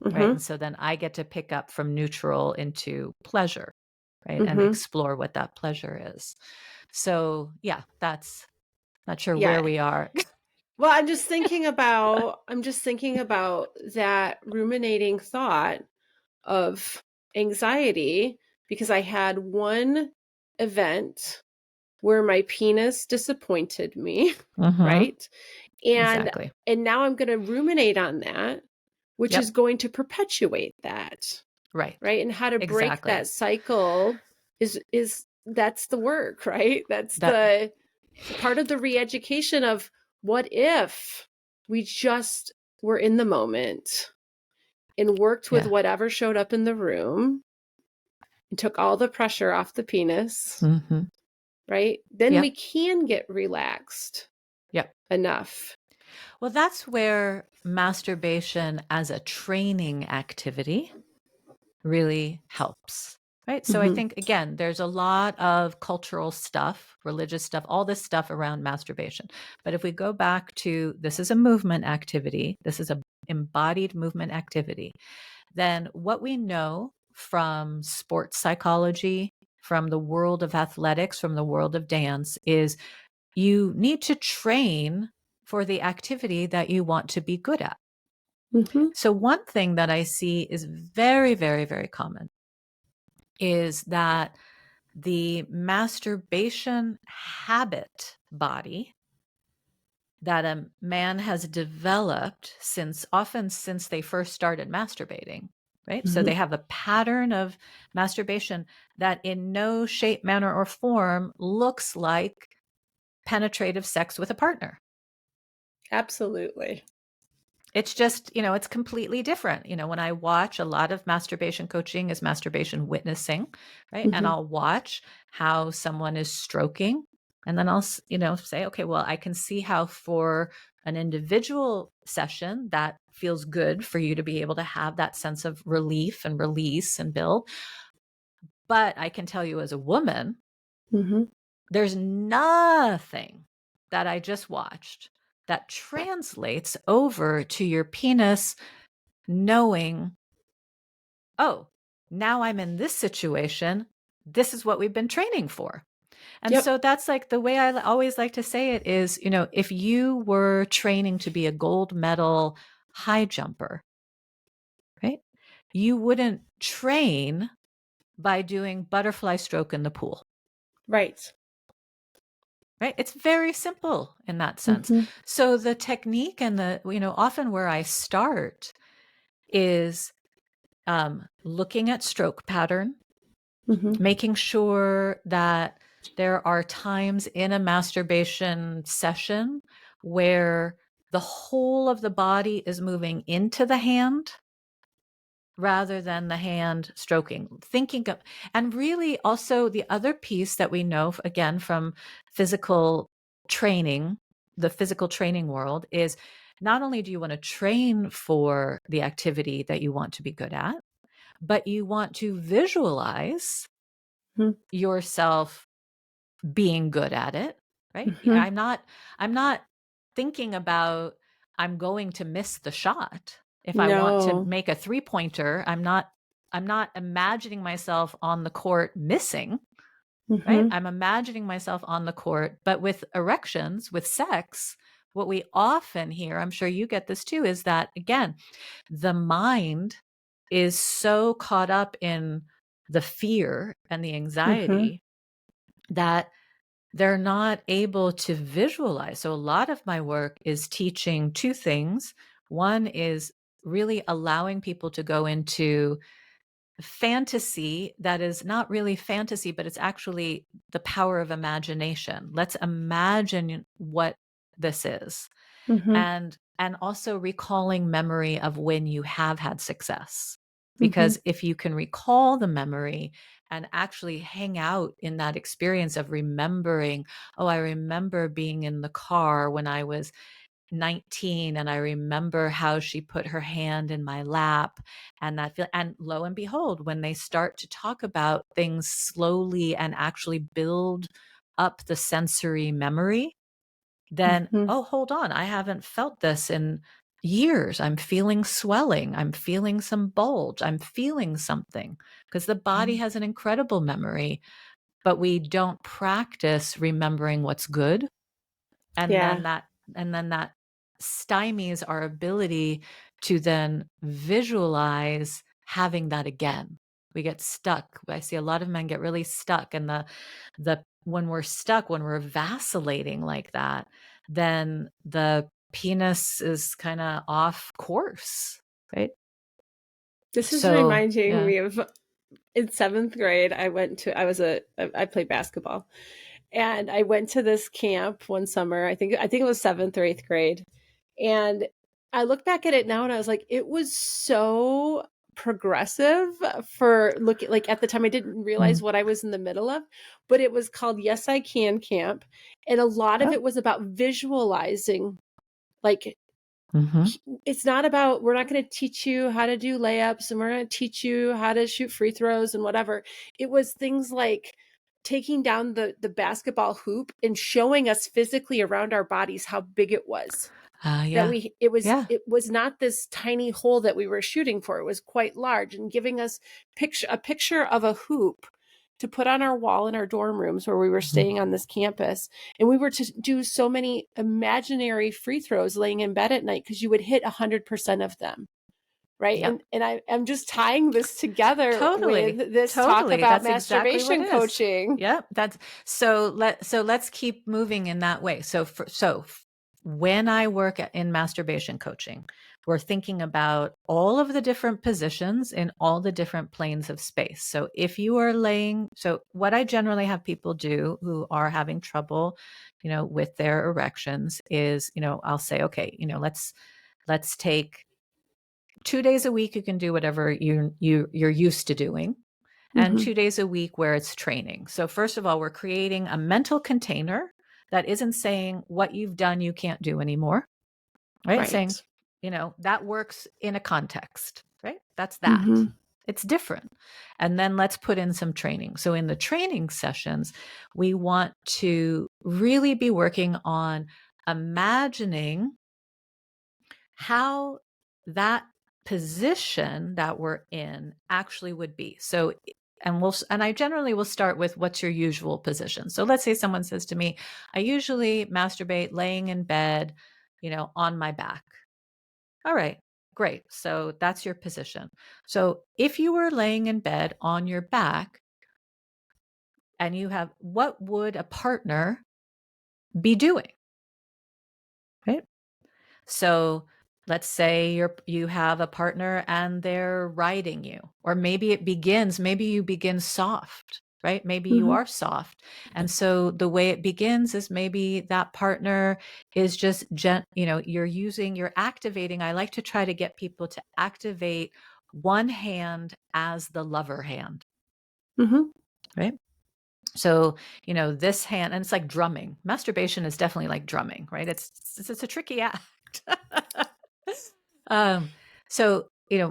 right? Mm-hmm. And so then I get to pick up from neutral into pleasure, right? And Mm-hmm. explore what that pleasure is. So yeah, that's not sure where Yeah. we are. Well, I'm just thinking about that ruminating thought of anxiety because I had one event where my penis disappointed me, Mm-hmm. right? And Exactly. and now I'm going to ruminate on that, which is Yep. going to perpetuate that, Right. right? And how to break Exactly. that cycle is that's the work, right? That's That the part of the re-education of what if we just were in the moment and worked with yeah. whatever showed up in the room and took all the pressure off the penis, Mm-hmm. right? Then we Yep. can get relaxed Yep. enough. Well, that's where masturbation as a training activity really helps. Right. So I Mm-hmm. think, again, there's a lot of cultural stuff, religious stuff, all this stuff around masturbation. But if we go back to this is a movement activity, this is a embodied movement activity, then what we know from sports psychology, from the world of athletics, from the world of dance, is you need to train for the activity that you want to be good at. Mm-hmm. So one thing that I see is very, very, very common is that the masturbation habit body that a man has developed often since they first started masturbating, right? So Mm-hmm. they have a pattern of masturbation that in no shape, manner, or form looks like penetrative sex with a partner. Absolutely. It's just, it's completely different. When I watch, a lot of masturbation coaching is masturbation witnessing, right? And Mm-hmm. I'll watch how someone is stroking. And then I'll, say, okay, well, I can see how for an individual session that feels good for you to be able to have that sense of relief and release and build. But I can tell you as a woman, Mm-hmm. there's nothing that I just watched that translates over to your penis knowing, oh, now I'm in this situation. This is what we've been training for. And Yep. so that's like the way I always like to say it is, if you were training to be a gold medal high jumper, right? You wouldn't train by doing butterfly stroke in the pool. Right. Right? It's very simple in that sense. Mm-hmm. So the technique and often where I start is looking at stroke pattern, Mm-hmm. making sure that there are times in a masturbation session where the whole of the body is moving into the hand rather than the hand stroking, and really also the other piece that we know, again, from physical training, the physical training world, is not only do you want to train for the activity that you want to be good at, but you want to visualize yourself being good at it, right? Mm-hmm. I'm not thinking about I'm going to miss the shot. If I want to No. make a three-pointer, I'm not imagining myself on the court missing, right? Mm-hmm. I'm imagining myself on the court, but with erections, with sex, what we often hear, I'm sure you get this too, is that again, the mind is so caught up in the fear and the Mm-hmm. anxiety that they're not able to visualize. So a lot of my work is teaching two things. One is really allowing people to go into fantasy that is not really fantasy, but it's actually the power of imagination. Let's imagine what this is. Mm-hmm. And also recalling memory of when you have had success. Mm-hmm. Because if you can recall the memory and actually hang out in that experience of remembering, oh, I remember being in the car when I was 19 and I remember how she put her hand in my lap, and and lo and behold, when they start to talk about things slowly and actually build up the sensory memory, then, Mm-hmm. oh, hold on, I haven't felt this in years. I'm feeling swelling. I'm feeling some bulge. I'm feeling something, because the body has an incredible memory, but we don't practice remembering what's good. And Yeah. then that stymies our ability to then visualize having that again. We get stuck. I see a lot of men get really stuck, and the when we're stuck, when we're vacillating like that, then the penis is kind of off course, right? This is So, reminding yeah. me of in seventh grade. I played basketball, and I went to this camp one summer. I think it was seventh or eighth grade, and I look back at it now, and I was like, it was so progressive for looking. Like at the time, I didn't realize Mm. what I was in the middle of, but it was called Yes I Can Camp, and a lot of Oh. it was about visualizing, like Hmm. it's not about, we're not going to teach you how to do layups and we're going to teach you how to shoot free throws and whatever. It was things like taking down the basketball hoop and showing us physically around our bodies how big it was. Yeah. Yeah. it was not this tiny hole that we were shooting for. It was quite large, and giving us a picture of a hoop to put on our wall in our dorm rooms where we were staying on this campus. And we were to do so many imaginary free throws laying in bed at night because you would hit 100% of them. Right. Yep. And I'm just tying this together Totally. with this talk Totally. about That's exactly what masturbation it is. coaching. Yep. So let's keep moving in that way. When I work in masturbation coaching, we're thinking about all of the different positions in all the different planes of space. So if you are so what I generally have people do who are having trouble, with their erections is, I'll say, okay, let's take 2 days a week. You can do whatever you're used to doing, and Mm-hmm. 2 days a week where it's training. So first of all, we're creating a mental container that isn't saying what you've done you can't do anymore, right? It's saying, Right. that works in a context, right? That's that. Mm-hmm. It's different. And then let's put in some training. So in the training sessions, we want to really be working on imagining how that position that we're in actually would be. So, and I generally will start with what's your usual position. So let's say someone says to me, I usually masturbate laying in bed, on my back. All right, great. So that's your position. So if you were laying in bed on your back and what would a partner be doing? Right? So let's say you have a partner and they're riding you, or maybe you begin soft, right? Maybe you Mm-hmm. are soft. And so the way it begins is maybe that partner is just, you're activating. I like to try to get people to activate one hand as the lover hand, Mm-hmm. right? So, this hand, and it's like drumming. Masturbation is definitely like drumming, right? It's a tricky act. um, so,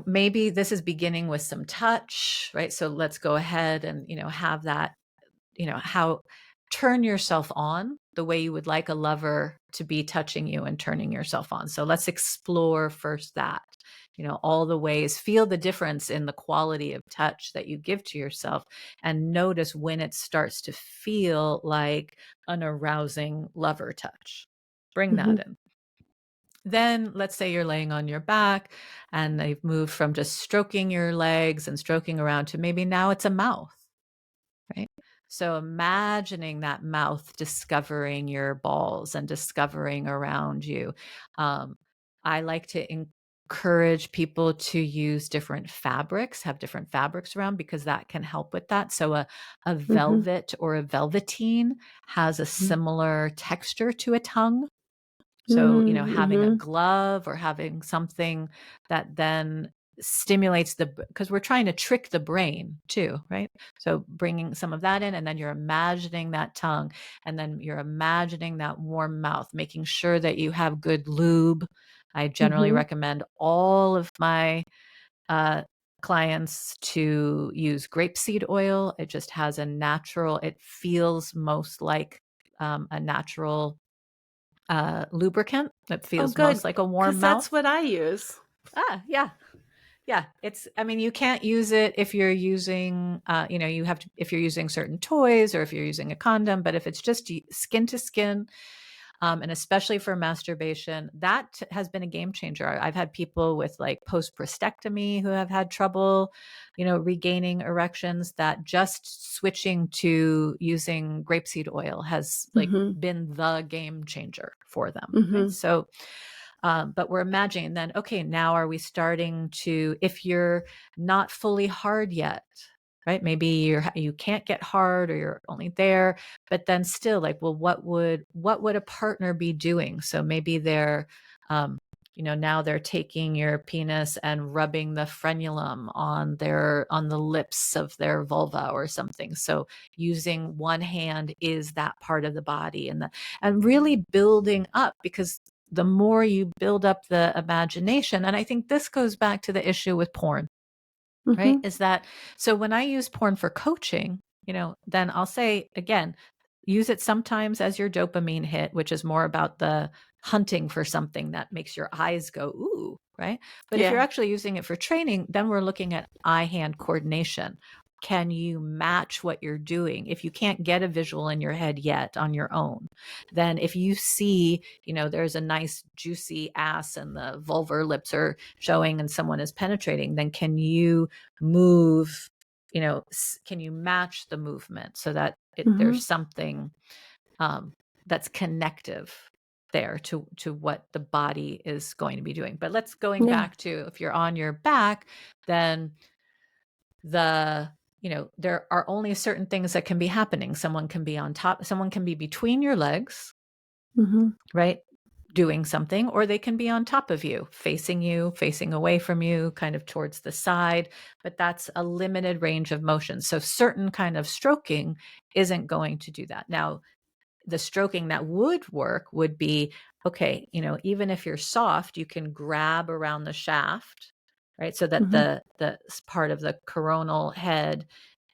maybe this is beginning with some touch, right? So let's go ahead and, have that, how turn yourself on the way you would like a lover to be touching you and turning yourself on. So let's explore first that, all the ways, feel the difference in the quality of touch that you give to yourself, and notice when it starts to feel like an arousing lover touch. Bring Mm-hmm. that in. Then let's say you're laying on your back and they've moved from just stroking your legs and stroking around to maybe now it's a mouth, right? So imagining that mouth discovering your balls and discovering around you. I like to encourage people to use different fabrics, have different fabrics around, because that can help with that. So a Mm-hmm. velvet or a velveteen has a similar texture to a tongue. So, having a Mm-hmm. glove or having something that then stimulates because we're trying to trick the brain too, right? So bringing some of that in, and then you're imagining that tongue, and then you're imagining that warm mouth, making sure that you have good lube. I generally Mm-hmm. recommend all of my clients to use grapeseed oil. It just has it feels most like a natural lubricant that Oh, feels good. most like a warm Because mouth. that's what I use. Yeah. Yeah. You can't use it if you're using, if you're using certain toys or if you're using a condom, but if it's just skin to skin, and especially for masturbation, that has been a game changer. I've had people with like post prostatectomy who have had trouble, regaining erections, that just switching to using grapeseed oil has like Mm-hmm. been the game changer for them. Right. Mm-hmm. So, but we're imagining then, okay, now are we starting to, if you're not fully hard yet, right? Maybe you can't get hard or you're only there, but then still like, well, what would a partner be doing? So maybe they're, now they're taking your penis and rubbing the frenulum on the lips of their vulva or something. So using one hand is that part of the body, and really building up, because the more you build up the imagination, and I think this goes back to the issue with porn, right? Mm-hmm. Is that, so when I use porn for coaching, then I'll say again, use it sometimes as your dopamine hit, which is more about the hunting for something that makes your eyes go, ooh, right? But if you're Yeah. actually using it for training, then we're looking at eye-hand coordination. Can you match what you're doing? If you can't get a visual in your head yet on your own, then if you see, there's a nice juicy ass and the vulvar lips are showing and someone is penetrating, then can you move, can you match the movement so that there's something that's connective there to what the body is going to be doing. But going Yeah. back to, if you're on your back, then there are only certain things that can be happening. Someone can be on top, someone can be between your legs, right, doing something, or they can be on top of you, facing away from you, kind of towards the side, but that's a limited range of motion. So certain kind of stroking isn't going to do that. Now, the stroking that would work would be, okay, even if you're soft, you can grab around the shaft, right? So that the part of the coronal head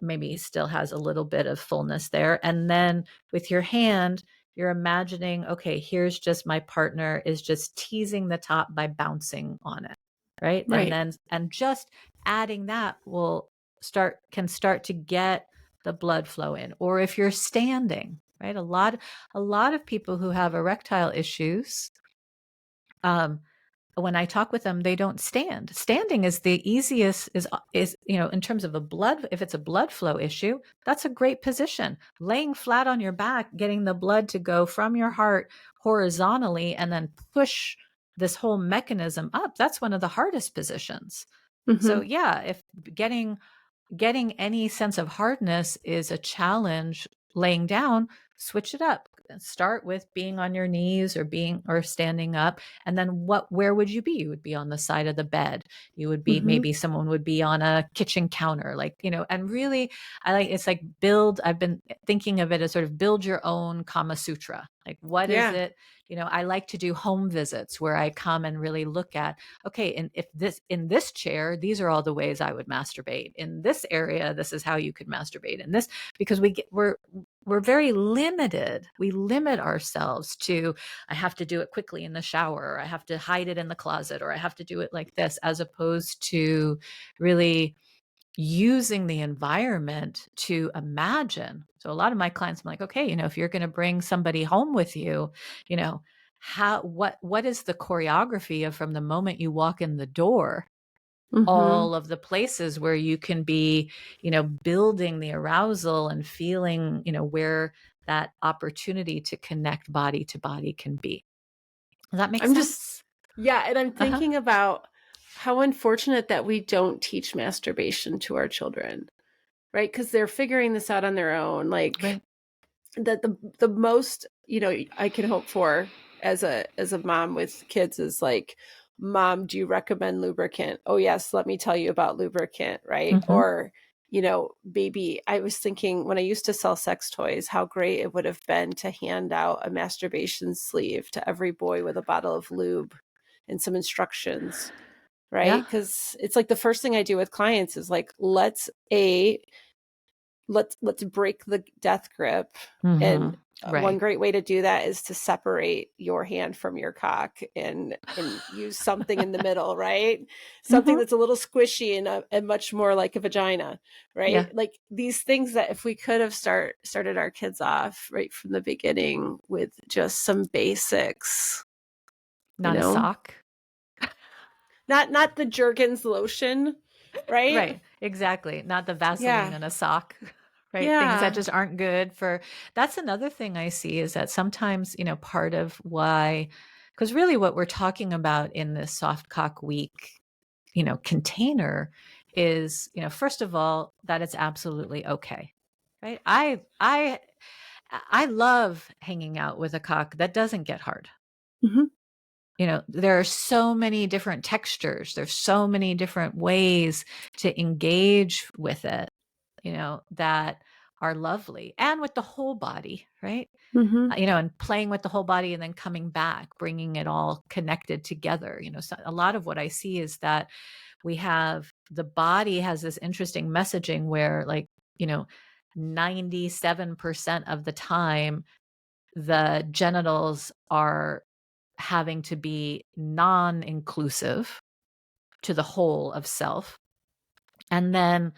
maybe still has a little bit of fullness there. And then with your hand, you're imagining, okay, here's just my partner is just teasing the top by bouncing on it, right? Right. And just adding that can start to get the blood flow in. Or if you're standing, right? A lot of people who have erectile issues, when I talk with them, they don't stand. Standing is the easiest, is in terms of if it's a blood flow issue, that's a great position. Laying flat on your back, getting the blood to go from your heart horizontally and then push this whole mechanism up, that's one of the hardest positions. So yeah, if getting any sense of hardness is a challenge laying down, switch it up. Start with being on your knees or standing up. And then where would you be? You would be on the side of the bed. You would be, maybe someone would be on a kitchen counter, and really, it's like I've been thinking of it as sort of build your own Kama Sutra. Like, what is it? I like to do home visits where I come and really look at, okay, and if in this chair, these are all the ways I would masturbate. In this area, this is how you could masturbate. In this, because we're very limited. We limit ourselves to, I have to do it quickly in the shower, or I have to hide it in the closet, or I have to do it like this, as opposed to really using the environment to imagine. So a lot of my clients, I'm like, okay, if you're going to bring somebody home with you, what is the choreography of, from the moment you walk in the door, all of the places where you can be, building the arousal and feeling, where that opportunity to connect body to body can be. Does that make sense? And I'm thinking about how unfortunate that we don't teach masturbation to our children, right? Because they're figuring this out on their own. Like, right. that the most, I can hope for as a mom with kids is like, Mom, do you recommend lubricant? Oh yes, let me tell you about lubricant, right? Or, baby, I was thinking when I used to sell sex toys, how great it would have been to hand out a masturbation sleeve to every boy with a bottle of lube and some instructions, right? Yeah. Because it's like the first thing I do with clients is like, let's break the death grip. And one great way to do that is to separate your hand from your cock and use something in the middle, right? Something that's a little squishy and much more like a vagina, right? Yeah. Like these things that if we could have started our kids off right from the beginning with just some basics. Not a sock. Not the Jergens lotion, right? Right. Exactly. Not the Vaseline in a sock. Right. Things that just aren't good for. That's another thing I see, is that sometimes, part of why, because really what we're talking about in this Soft Cock Week, container is, first of all, that it's absolutely okay. Right. I love hanging out with a cock that doesn't get hard. There are so many different textures. There's so many different ways to engage with it, that are lovely, and with the whole body, right? And playing with the whole body and then coming back, bringing it all connected together. So a lot of what I see is that the body has this interesting messaging where 97% of the time the genitals are having to be non-inclusive to the whole of self. And then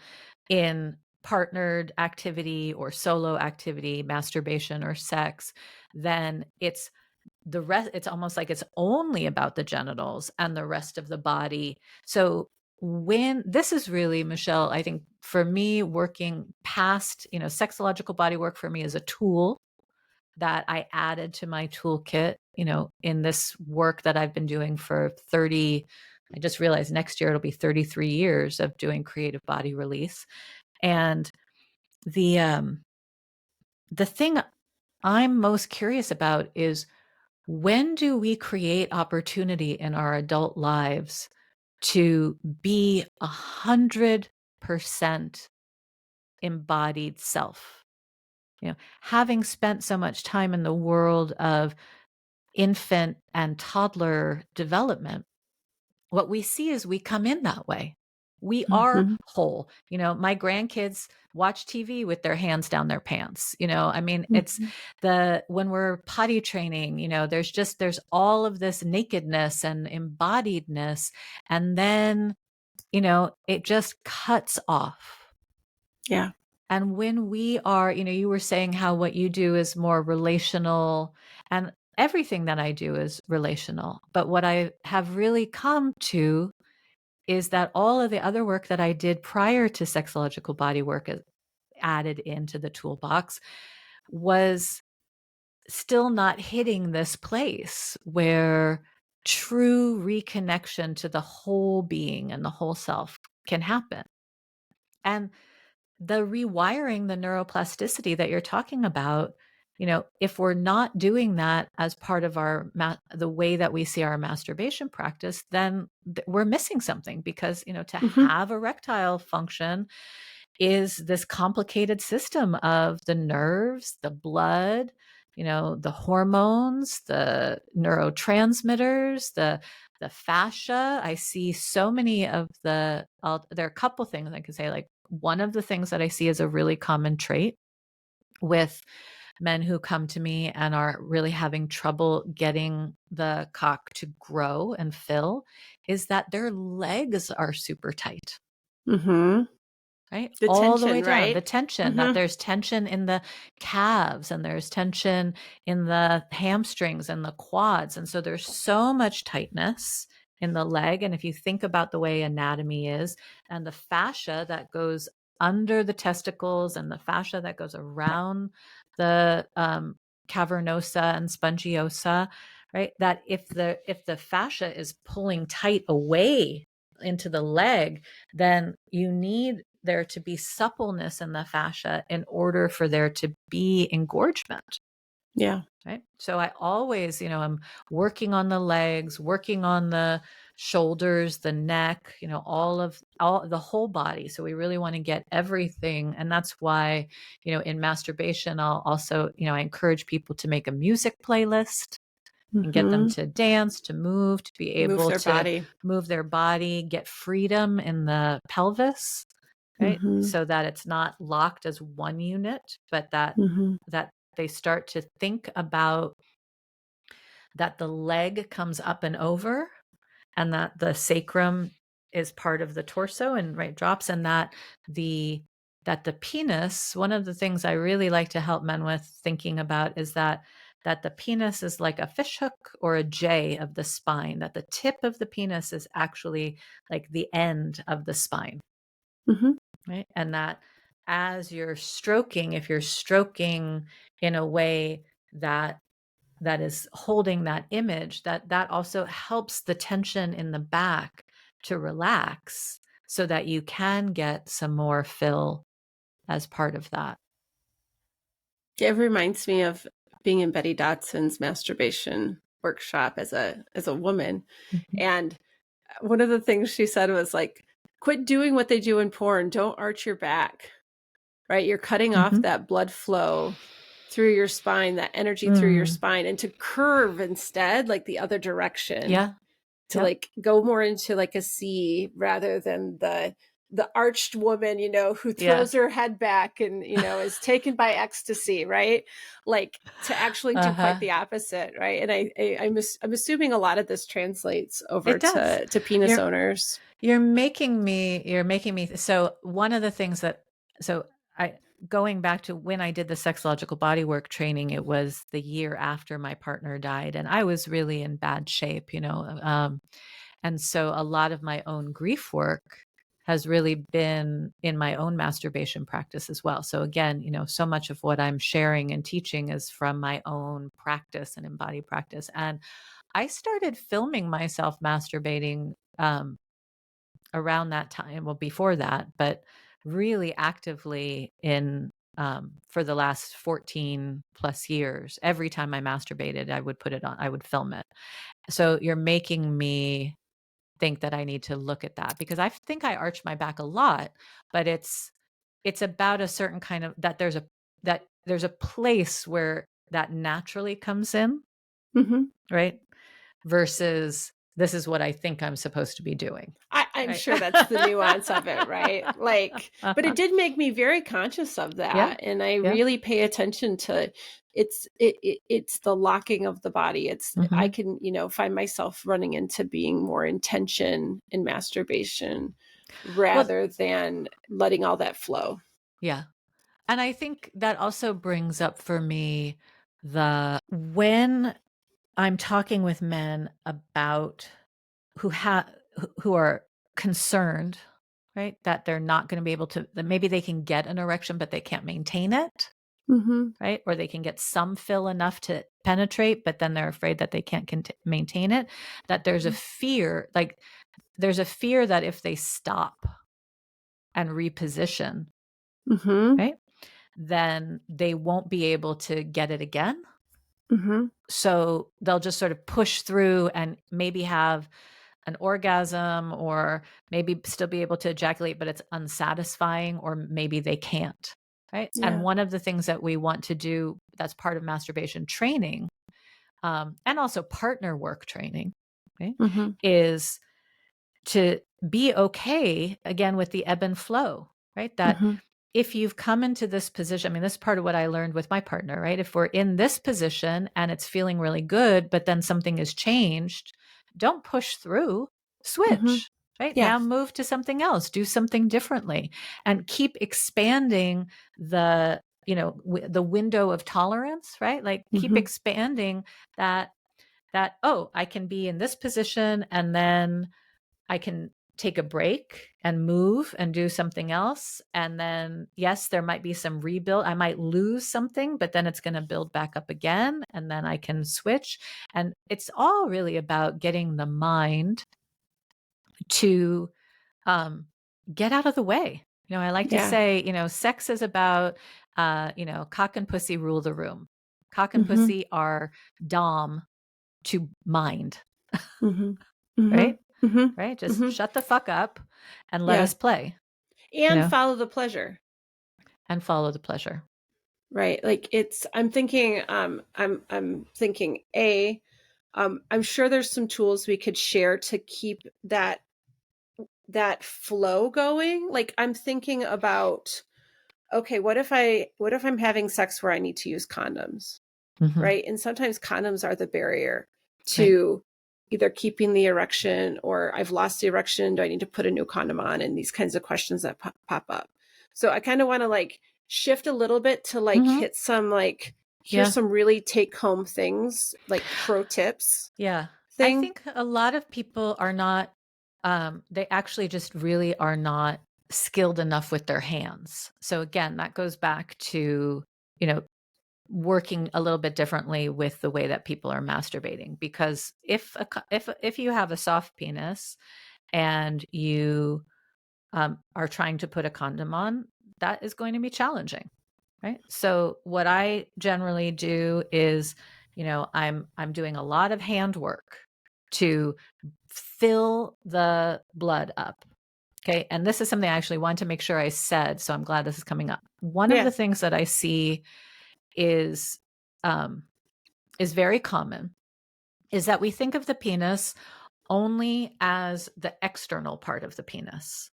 in partnered activity or solo activity, masturbation or sex, then it's the rest, it's almost like it's only about the genitals and the rest of the body. So when this is really, Michelle, I think for me, working past, sexological body work for me is a tool that I added to my toolkit, in this work that I've been doing for 30, I just realized next year it'll be 33 years of doing creative body release. And the thing I'm most curious about is, when do we create opportunity in our adult lives to be 100% embodied self? Having spent so much time in the world of infant and toddler development, what we see is we come in that way. We are Mhm. whole. My grandkids watch TV with their hands down their pants. I mean, it's Mhm. when we're potty training, there's all of this nakedness and embodiedness. And then, it just cuts off. Yeah. And when we are, you were saying how what you do is more relational, and everything that I do is relational. But what I have really come to is that all of the other work that I did prior to sexological body work added into the toolbox was still not hitting this place where true reconnection to the whole being and the whole self can happen. And the rewiring, the neuroplasticity that you're talking about, if we're not doing that as part of our the way that we see our masturbation practice, then we're missing something, because to Mhm. have erectile function is this complicated system of the nerves, the blood, the hormones, the neurotransmitters, the fascia. I see so many of there are a couple things I can say. Like, one of the things that I see as a really common trait with men who come to me and are really having trouble getting the cock to grow and fill is that their legs are super tight. Mhm. Right? The All the way tension, down. The right? tension, that Mhm. there's tension in the calves and there's tension in the hamstrings and the quads. And so there's so much tightness in the leg. And if you think about the way anatomy is, and the fascia that goes under the testicles and the fascia that goes around the cavernosa and spongiosa, right? That if the fascia is pulling tight away into the leg, then you need there to be suppleness in the fascia in order for there to be engorgement. Yeah. Right. So I always, I'm working on the legs, working on the shoulders, the neck, all the whole body. So we really want to get everything. And that's why, in masturbation, I'll also, I encourage people to make a music playlist and get them Mhm. to dance, to move, to be Move able their to body. move their body, get freedom in the pelvis, right? Mhm. So that it's not locked as one unit, but Mhm. that they start to think about that the leg comes up and over, and that the sacrum is part of the torso and right drops, and that the penis, one of the things I really like to help men with thinking about is that the penis is like a fish hook or a J of the spine, that the tip of the penis is actually like the end of the spine. Mhm. Right. And that as you're stroking, if you're stroking in a way that is holding that image, that also helps the tension in the back to relax so that you can get some more fill as part of that. It reminds me of being in Betty Dotson's masturbation workshop as a woman. Mhm. And one of the things she said was like, quit doing what they do in porn. Don't arch your back, right? You're cutting off Mhm. that blood flow through your spine, that energy through your Mm. spine, and to curve instead, like the other direction, Yeah. to Yep. like go more into like a C rather than the the arched woman, who Yeah. throws her head back and, is taken by ecstasy, right? Like to actually do quite Uh-huh. the opposite, right? And I'm assuming a lot of this translates over It does. to penis You're owners. you're making me so one of the things that so I going back to when I did the sexological bodywork training, it was the year after my partner died, and I was really in bad shape, and so a lot of my own grief work has really been in my own masturbation practice as well. So again, so much of what I'm sharing and teaching is from my own practice and embodied practice. And I started filming myself masturbating around that time, well, before that, but really actively in for the last 14 plus years. Every time I masturbated, I would put it on, I would film it. So you're making me think that I need to look at that, because I think I arch my back a lot, but it's about a certain kind of that there's a place where that naturally comes in, Mm-hmm. right? Versus this is what I think I'm supposed to be doing. I'm Right. sure that's the nuance of it, right? Like, but it did make me very conscious of Yeah. that, and I Yeah. really pay attention to it's the locking of the body. It's I Mhm. can find myself running into being more intention in masturbation Well, rather than letting all that flow. yeah. And I think that also brings up for me the when I'm talking with men about who are concerned, right? That they're not going to be able to, that maybe they can get an erection, but they can't maintain it, Mm-hmm. right? Or they can get some fill enough to penetrate, but then they're afraid that they can't maintain it. That there's a fear, like there's a fear that if they stop and reposition, Mm-hmm. right, then they won't be able to get it again. Mm-hmm. So they'll just sort of push through and maybe have an orgasm, or maybe still be able to ejaculate, but it's unsatisfying, or maybe they can't. Right. And Yeah. one of the things that we want to do that's part of masturbation training, and also partner work training, right, Mm-hmm. is to be okay again with the ebb and flow, right? That Mm-hmm. if you've come into this position, I mean, this is part of what I learned with my partner, right? If we're in this position and it's feeling really good, but then something has changed, don't push through, Mm-hmm. switch, right? Yeah. Now move to something else, do something differently, and keep expanding the window of tolerance, right? Like keep Mm-hmm. expanding that, oh, I can be in this position and then I can take a break and move and do something else. And then, yes, there might be some rebuild. I might lose something, but then it's going to build back up again. And then I can switch. And it's all really about getting the mind to get out of the way. I like to Yeah. say, sex is about, cock and pussy rule the room. Cock and Mm-hmm. pussy are dom to mind, Mm-hmm. Mm-hmm. right? Mm-hmm. Right? Just Mm-hmm. shut the fuck up and let Yeah. us play, you And know, follow the pleasure. and follow the pleasure. Right. Like I'm thinking I'm sure there's some tools we could share to keep that flow going. Like I'm thinking about, okay, what if I'm having sex where I need to use condoms? Mhm. Right? And sometimes condoms are the barrier Right. to either keeping the erection, or I've lost the erection. Do I need to put a new condom on? And these kinds of questions that pop up. So I kind of want to like shift a little bit to like Mhm. hit some like, here's Yeah. some really take home things, like pro tips Yeah. I thing. think a lot of people are not, they actually just really are not skilled enough with their hands. So again, that goes back to, you know, working a little bit differently with the way that people are masturbating, because if you have a soft penis and you are trying to put a condom on, that is going to be challenging, right? So what I generally do is, I'm doing a lot of hand work to fill the blood up. Okay. And this is something I actually wanted to make sure I said. So I'm glad this is coming up. One of Yeah. the things that I see is um, is very common is that we think of the penis only as the external part of the penis.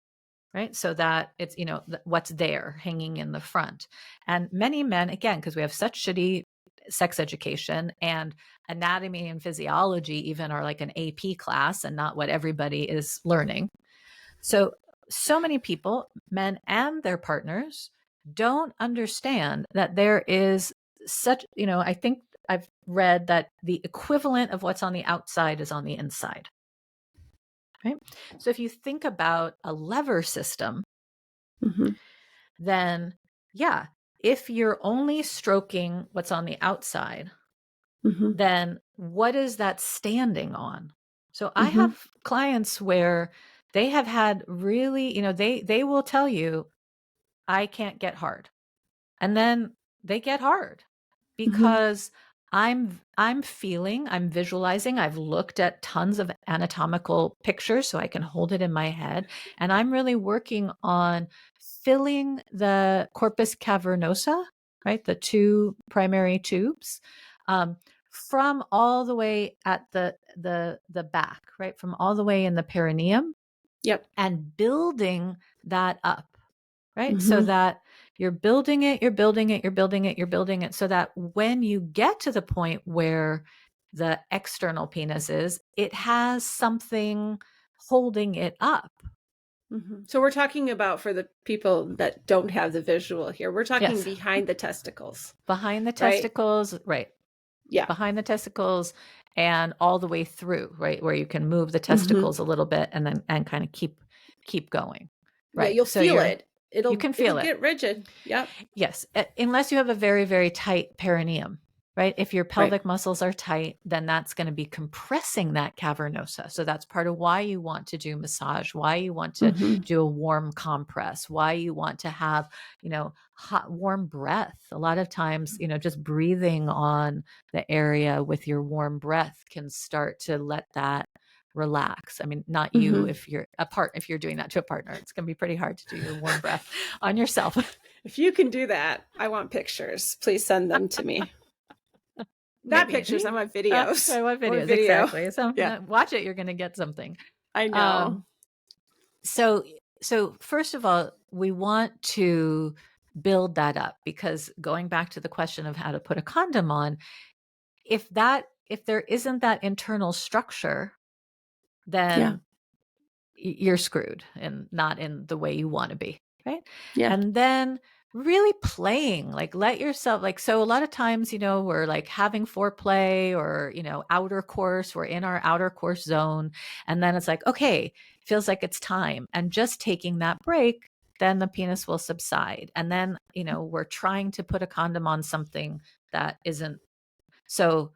right? So that it's, what's there hanging in the front. And many men, again, because we have such shitty sex education, and anatomy and physiology even are like an AP class and not what everybody is learning. So many people, men and their partners, don't understand that there is such, I think I've read that the equivalent of what's on the outside is on the inside. Right? So if you think about a lever system, then yeah, if you're only stroking what's on the outside, then what is that standing on? So I have clients where they have had really, they will tell you, I can't get hard. And then they get hard because I'm visualizing, I've looked at tons of anatomical pictures so I can hold it in my head, and I'm really working on filling the corpus cavernosa, right? The two primary tubes, from all the way at the back, right? From all the way in the perineum. Yep. And building that up, right? So that you're building it, you're building it, you're building it, you're building it, so that when you get to the point where the external penis is, it has something holding it up. So we're talking about, for the people that don't have the visual here, we're talking behind the testicles. Behind the testicles, right? Yeah. Behind the testicles and all the way through, right? Where you can move the testicles a little bit and then kind of keep going. Right. Yeah, you'll feel it. You can feel it. It'll get rigid. Yep. Yes. Unless you have a very, very tight perineum, right? If your pelvic muscles are tight, then that's going to be compressing that cavernosa. So that's part of why you want to do massage, why you want to do a warm compress, why you want to have, hot, warm breath. A lot of times, just breathing on the area with your warm breath can start to let that relax. I mean, not you if you're doing that to a partner. It's going to be pretty hard to do your warm breath on yourself. If you can do that, I want pictures. Please send them to me. Not pictures, I want videos. I want videos, exactly. So watch it, you're going to get something. I know. So first of all, we want to build that up, because going back to the question of how to put a condom on, if there isn't that internal structure, then you're screwed and not in the way you want to be, right? Yeah. And then really playing, like let yourself, like, so a lot of times, we're like having foreplay or, outer course, we're in our outer course zone. And then it's like, okay, feels like it's time. And just taking that break, then the penis will subside. And then, we're trying to put a condom on something that isn't. So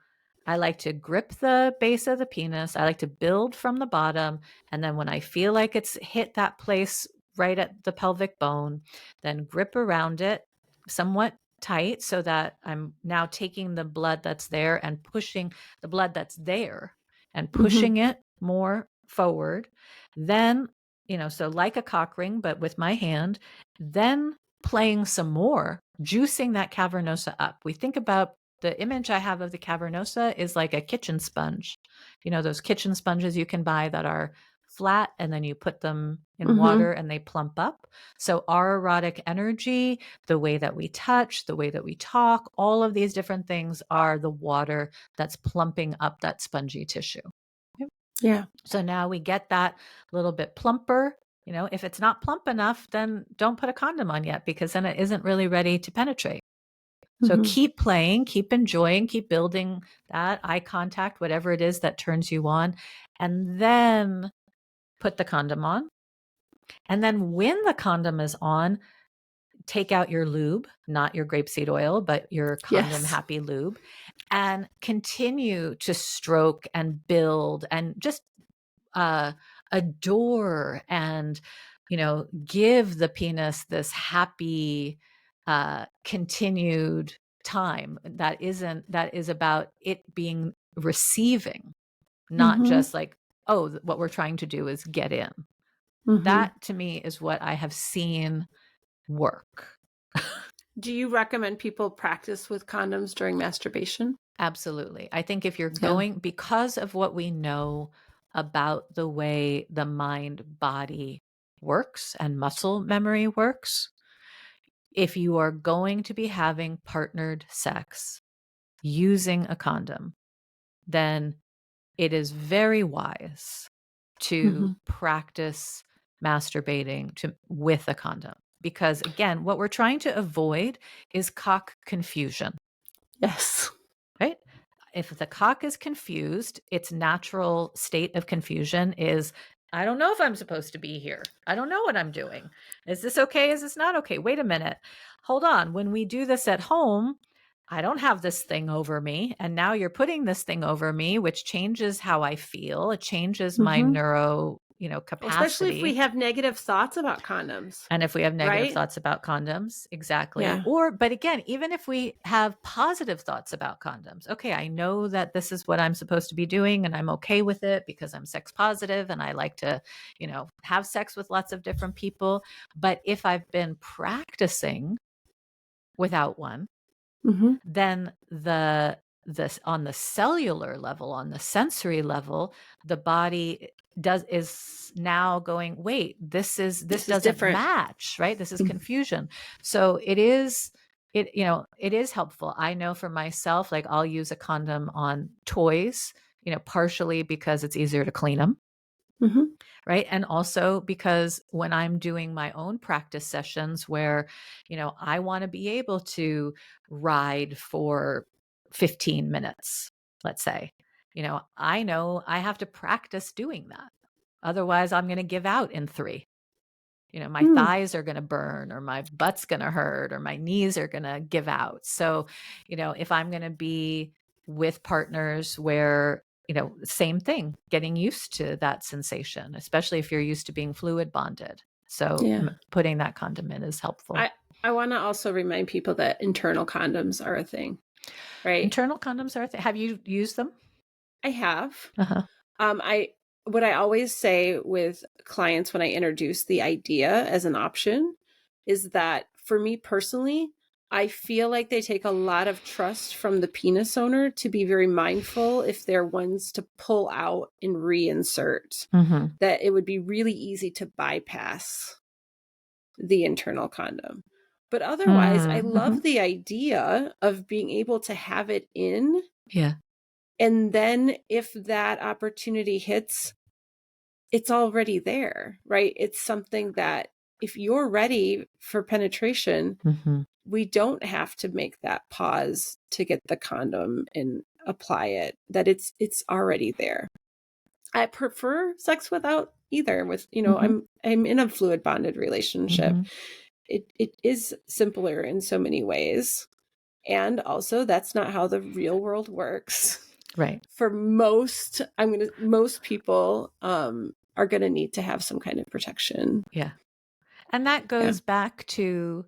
I like to grip the base of the penis. I like to build from the bottom. And then when I feel like it's hit that place right at the pelvic bone, then grip around it somewhat tight so that I'm now taking the blood that's there and pushing the blood that's there and pushing it more forward. Then, so like a cock ring, but with my hand, then playing some more, juicing that cavernosa up. We think about the image I have of the cavernosa is like a kitchen sponge. Those kitchen sponges you can buy that are flat and then you put them in water and they plump up. So our erotic energy, the way that we touch, the way that we talk, all of these different things are the water that's plumping up that spongy tissue. Yeah. So now we get that little bit plumper. If it's not plump enough, then don't put a condom on yet, because then it isn't really ready to penetrate. So keep playing, keep enjoying, keep building that eye contact, whatever it is that turns you on, and then put the condom on. And then when the condom is on, take out your lube, not your grapeseed oil, but your condom happy lube, and continue to stroke and build and just adore and, give the penis this happy, continued time that is about it being receiving, not just like, oh, what we're trying to do is get in. That to me is what I have seen work. Do you recommend people practice with condoms during masturbation? Absolutely. I think if you're going, because of what we know about the way the mind body works and muscle memory works, if you are going to be having partnered sex using a condom, then it is very wise to practice masturbating with a condom. Because again, what we're trying to avoid is cock confusion. Yes. Right? If the cock is confused, its natural state of confusion is, I don't know if I'm supposed to be here. I don't know what I'm doing. Is this okay? Is this not okay? Wait a minute. Hold on. When we do this at home, I don't have this thing over me. And now you're putting this thing over me, which changes how I feel. It changes my neuro, Especially if we capacity. have negative thoughts about condoms. And if we have negative right? thoughts about condoms, exactly. Yeah. But again, even if we have positive thoughts about condoms, okay, I know that this is what I'm supposed to be doing and I'm okay with it because I'm sex positive and I like to, have sex with lots of different people. But if I've been practicing without one, then on the cellular level, on the sensory level, the body is now going, wait, this doesn't different. match, right? This is confusion. So it is helpful. I know for myself, like I'll use a condom on toys, partially because it's easier to clean them. Right. And also because when I'm doing my own practice sessions where, I want to be able to ride for 15 minutes, let's say, I know I have to practice doing that. Otherwise, I'm going to give out in 3. My thighs are going to burn or my butt's going to hurt or my knees are going to give out. So, if I'm going to be with partners where, same thing, getting used to that sensation, especially if you're used to being fluid bonded. So putting that condom in is helpful. I want to also remind people that internal condoms are a thing, right? Internal condoms are a thing. Have you used them? I have. What I always say with clients when I introduce the idea as an option is that for me personally, I feel like they take a lot of trust from the penis owner to be very mindful if they're ones to pull out and reinsert, that it would be really easy to bypass the internal condom. But otherwise, I love the idea of being able to have it in. Yeah. And then if that opportunity hits, it's already there, right? It's something that if you're ready for penetration, we don't have to make that pause to get the condom and apply it, that it's already there. I prefer sex without either with, I'm in a fluid bonded relationship. It is simpler in so many ways. And also that's not how the real world works. Right. For most people are going to need to have some kind of protection. Yeah. And that goes back to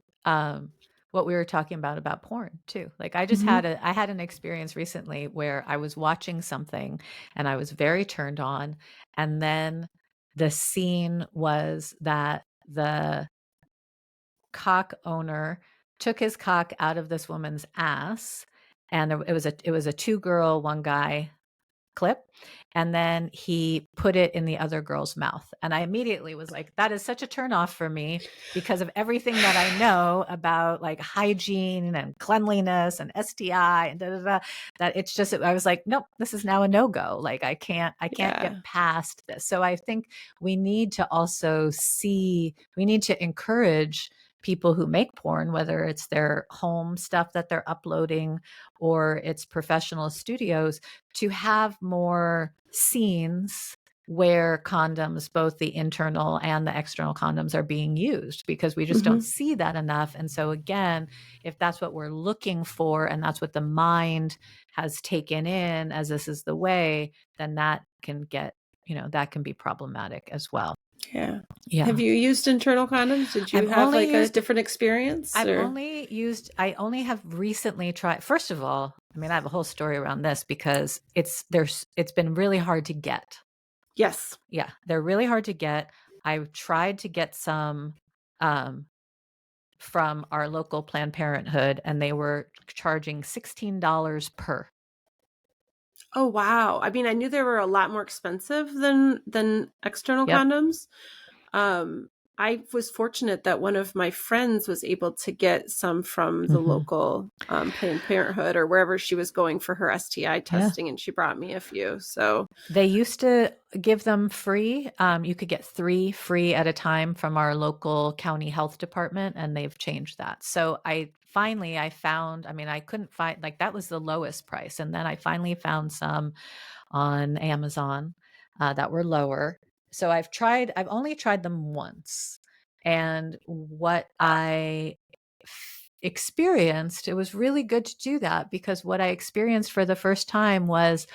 what we were talking about porn too. Like I just had an experience recently where I was watching something and I was very turned on. And then the scene was that the cock owner took his cock out of this woman's ass, and it was a 2-girl, 1-guy clip, and then he put it in the other girl's mouth. And I immediately was like, that is such a turn off for me because of everything that I know about like hygiene and cleanliness and STI and that it's just, I was like, nope, this is now a no-go. Like I can't get past this. So I think we need to encourage people who make porn, whether it's their home stuff that they're uploading or it's professional studios, to have more scenes where condoms, both the internal and the external condoms, are being used, because we just don't see that enough. And so again, if that's what we're looking for and that's what the mind has taken in as this is the way, then that can get, that can be problematic as well. Yeah. Have you used internal condoms? Did you have like a different experience? I only have recently tried. First of all, I mean, I have a whole story around this because it's been really hard to get. Yes. Yeah, they're really hard to get. I tried to get some from our local Planned Parenthood, and they were charging $16 per. Oh, wow. I mean, I knew they were a lot more expensive than external condoms. I was fortunate that one of my friends was able to get some from the local Planned Parenthood or wherever she was going for her STI testing, and she brought me a few. So they used to give them free. You could get 3 free at a time from our local county health department, and they've changed that. So I found, I mean, I couldn't find, like, that was the lowest price. And then I finally found some on Amazon that were lower. So I've only tried them once. And what I experienced, it was really good to do that, because what I experienced for the first time was,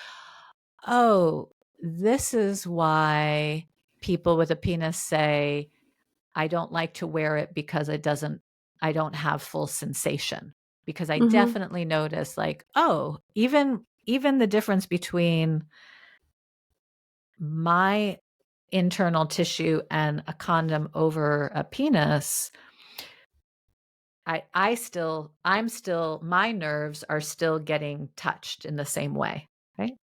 oh, this is why people with a penis say, I don't like to wear it because I don't have full sensation. Because I definitely noticed, like, oh, even the difference between my internal tissue and a condom over a penis, I'm still, my nerves are still getting touched in the same way, right?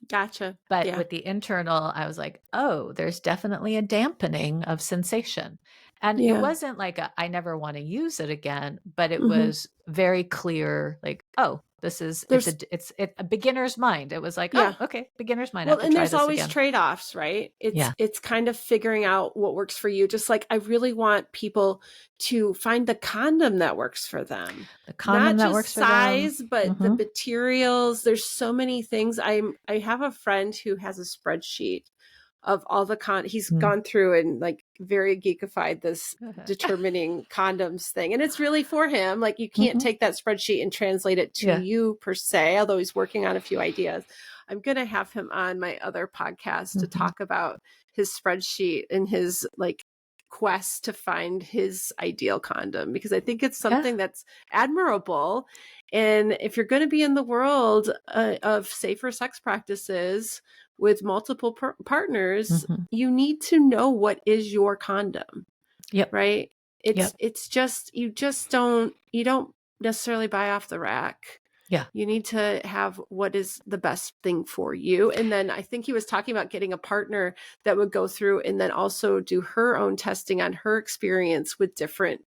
gotcha. But Yeah. with the internal, I was like, oh, there's definitely a dampening of sensation. And it wasn't like I never want to use it again, but it was very clear, like, oh, it's a beginner's mind. It was like, oh, Yeah. okay, beginner's mind. I Well, have to and try there's this always again. trade-offs, right? Yeah. It's kind of figuring out what works for you. Just like I really want people to find the condom that works for them. The condom Not that just works for them. size, but the materials. There's so many things. I have a friend who has a spreadsheet of all the he's gone through and like very geekified this determining condoms thing. And it's really for him. Like you can't take that spreadsheet and translate it to you per se, although he's working on a few ideas. I'm going to have him on my other podcast to talk about his spreadsheet and his like quest to find his ideal condom, because I think it's something that's admirable. And if you're going to be in the world of safer sex practices with multiple partners, you need to know what is your condom. Yep. Right? It's just you don't necessarily buy off the rack. Yeah. You need to have what is the best thing for you. And then I think he was talking about getting a partner that would go through and then also do her own testing on her experience with different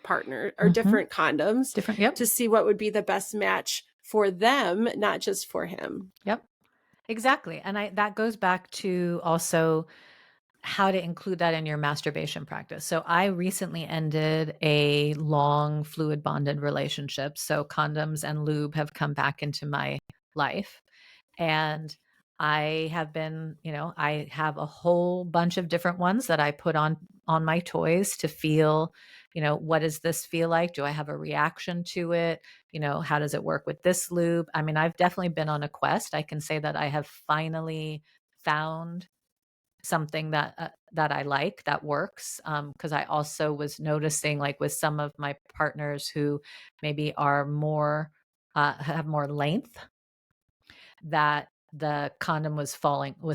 partner or different condoms to see what would be the best match for them, not just for him. Yep. Exactly. And that goes back to also how to include that in your masturbation practice. So I recently ended a long fluid bonded relationship. So condoms and lube have come back into my life. And I have been, I have a whole bunch of different ones that I put on my toys to feel, what does this feel like? Do I have a reaction to it? How does it work with this lube? I mean, I've definitely been on a quest. I can say that I have finally found something that I like, that works. Because I also was noticing, like with some of my partners who maybe are more have more length, that the condom was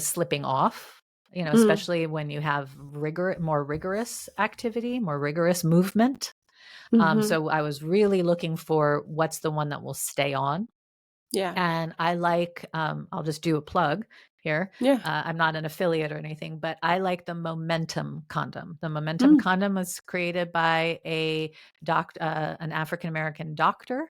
slipping off. Especially when you have more rigorous activity, more rigorous movement. So I was really looking for what's the one that will stay on. Yeah. And I like, I'll just do a plug here. Yeah. I'm not an affiliate or anything, but I like the Momentum condom. The Momentum condom was created by an African-American doctor.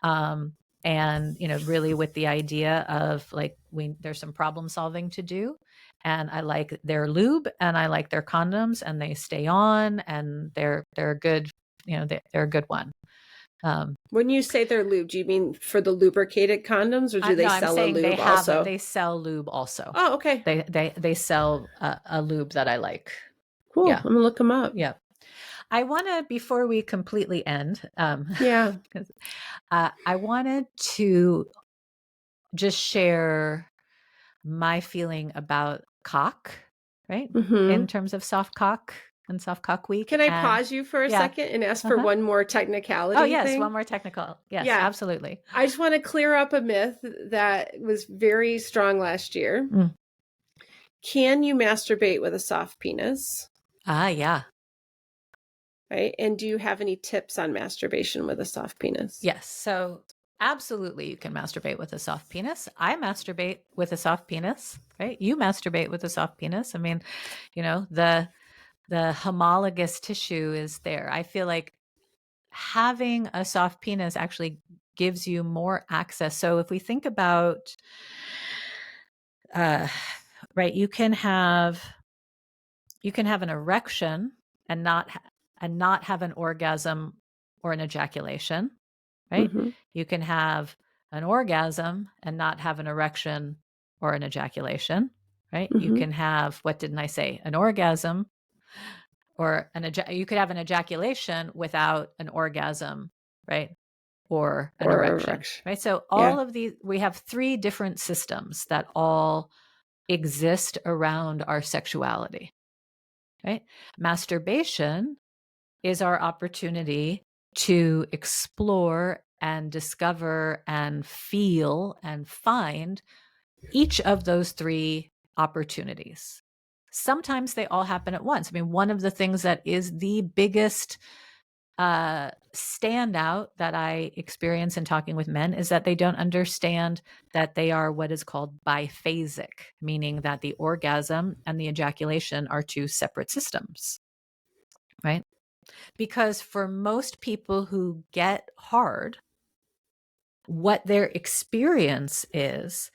And, really with the idea of like, there's some problem solving to do. And I like their lube and I like their condoms, and they stay on, and they're good, they're a good one. When you say they're lube, do you mean for the lubricated condoms, or do they sell a lube also? They sell lube also. Oh, okay. They sell a lube that I like. Cool. Yeah. I'm gonna look them up. Yeah. I want to, before we completely end, yeah, I wanted to just share my feeling about cock, right? In terms of soft cock and soft cock week. Can I pause you for a second and ask for one more technicality? Oh, yes, thing? One more technical. Yes, absolutely. I just want to clear up a myth that was very strong last year. Can you masturbate with a soft penis? Yeah. Right. And do you have any tips on masturbation with a soft penis? Yes. So absolutely, you can masturbate with a soft penis. I masturbate with a soft penis, right? You masturbate with a soft penis. I mean, the the homologous tissue is there. I feel like having a soft penis actually gives you more access. So if we think about, right, you can have an erection and not have an orgasm or an ejaculation, right? Mm-hmm. You can have an orgasm and not have an erection or an ejaculation, right? You Mm-hmm. can have, what didn't I say? An orgasm or you could have an ejaculation without an orgasm, right? Or an Or erection, erection. right? So Yeah. all of these, we have three different systems that all exist around our sexuality, right? Masturbation is our opportunity to explore and discover and feel and find each of those three opportunities. Sometimes they all happen at once. I mean, one of the things that is the biggest standout that I experience in talking with men is that they don't understand that they are what is called biphasic, meaning that the orgasm and the ejaculation are two separate systems, right? Because for most people who get hard, what their experience is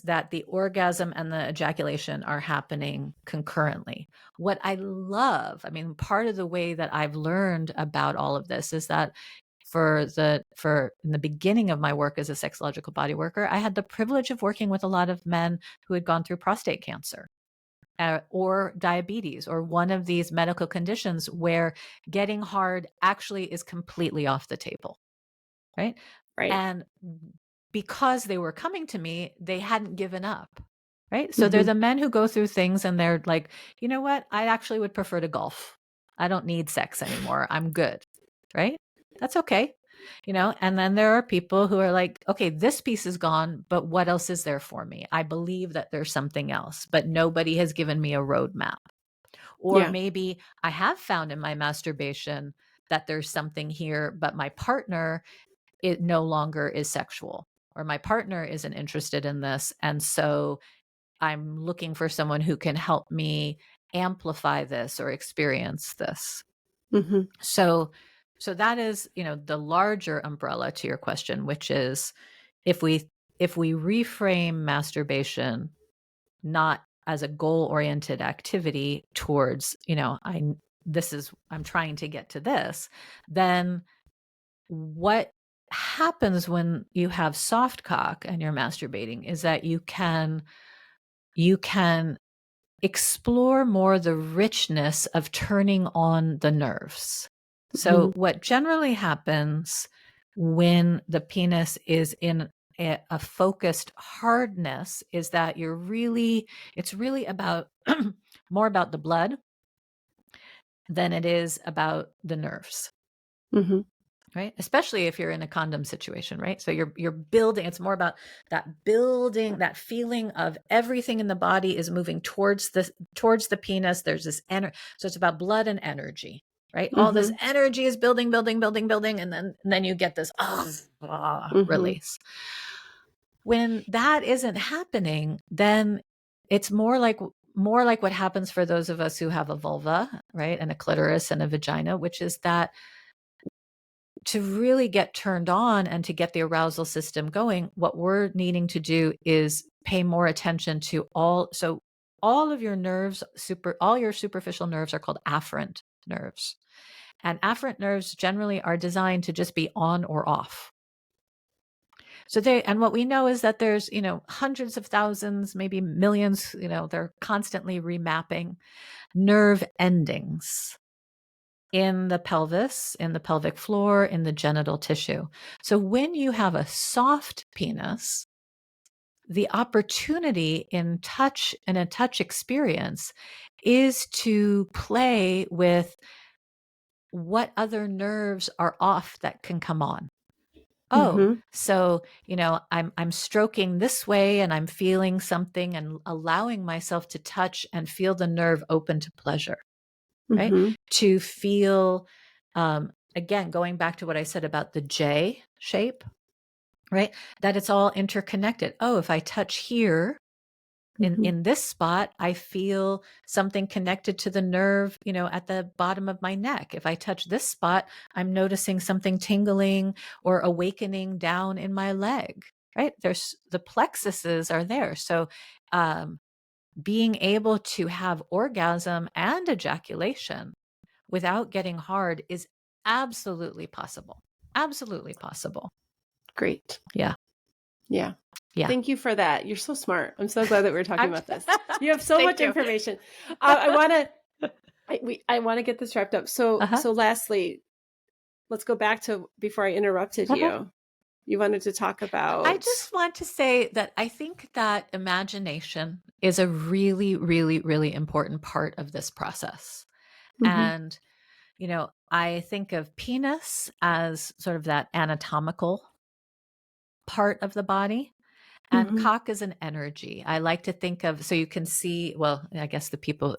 that the orgasm and the ejaculation are happening concurrently. What I love, I mean, part of the way that I've learned about all of this is that for in the beginning of my work as a sexological body worker, I had the privilege of working with a lot of men who had gone through prostate cancer. Or diabetes, or one of these medical conditions where getting hard actually is completely off the table, right? Right. And because they were coming to me, they hadn't given up, right? So they're Mm-hmm. the men who go through things and they're like, you know what? I actually would prefer to golf. I don't need sex anymore. I'm good, right? That's okay. And then there are people who are like, okay, this piece is gone, but what else is there for me? I believe that there's something else, but nobody has given me a roadmap. Or Yeah. maybe I have found in my masturbation that there's something here, but my partner, it no longer is sexual, or my partner isn't interested in this. And so I'm looking for someone who can help me amplify this or experience this. Mm-hmm. So that is, the larger umbrella to your question, which is if we reframe masturbation not as a goal-oriented activity towards, I'm trying to get to this, then what happens when you have soft cock and you're masturbating is that you can explore more the richness of turning on the nerves. So Mm-hmm. what generally happens when the penis is in a focused hardness is that it's really about more about the blood than it is about the nerves. Mm-hmm. Right? Especially if you're in a condom situation, right? So you're building, it's more about that building, that feeling of everything in the body is moving towards the penis. There's this energy. So it's about blood and energy, right? All this Mm-hmm. energy is building, building, building, building, and then you get this Mm-hmm. release. When that isn't happening, then it's more like what happens for those of us who have a vulva, right? And a clitoris and a vagina, which is that to really get turned on and to get the arousal system going, what we're needing to do is pay more attention to all of your nerves, all your superficial nerves are called afferent nerves. And afferent nerves generally are designed to just be on or off. And what we know is that there's, hundreds of thousands, maybe millions, they're constantly remapping nerve endings in the pelvis, in the pelvic floor, in the genital tissue. So when you have a soft penis, the opportunity in a touch experience is to play with what other nerves are off that can come on. Oh, Mm-hmm. so, I'm stroking this way and I'm feeling something and allowing myself to touch and feel the nerve open to pleasure. Right? Mm-hmm. To feel, again, going back to what I said about the J shape, right? That it's all interconnected. Oh, if I touch here, In this spot, I feel something connected to the nerve, at the bottom of my neck. If I touch this spot, I'm noticing something tingling or awakening down in my leg, right? There's the plexuses are there. So, being able to have orgasm and ejaculation without getting hard is absolutely possible. Absolutely possible. Great. Yeah. Yeah. Yeah. Thank you for that. You're so smart. I'm so glad that we're talking about this. You have so Thank much you. information. I want to get this wrapped up. So lastly, let's go back to before I interrupted you. You wanted to talk about. I just want to say that I think that imagination is a really, really, really important part of this process. And, I think of penis as sort of that anatomical part of the body. And cock is an energy. I like to think of, so you can see, well, I guess the people,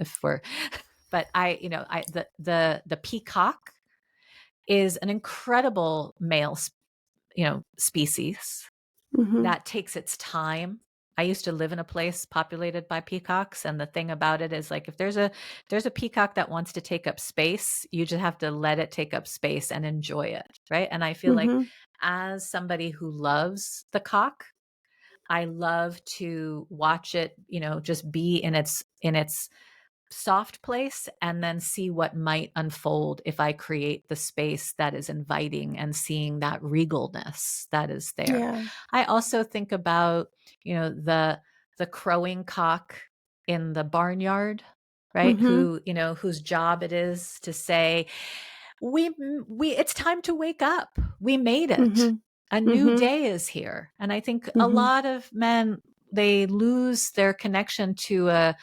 but the peacock is an incredible male, species that takes its time. I used to live in a place populated by peacocks, and the thing about it is, like, if there's a peacock that wants to take up space, you just have to let it take up space and enjoy it, right? And I feel like, as somebody who loves the cock, I love to watch it, just be in its soft place, and then see what might unfold if I create the space that is inviting and seeing that regalness that is there. Yeah. I also think about, the crowing cock in the barnyard, right? Who, whose job it is to say, we it's time to wake up. We made it. A new day is here. And I think a lot of men, they lose their connection to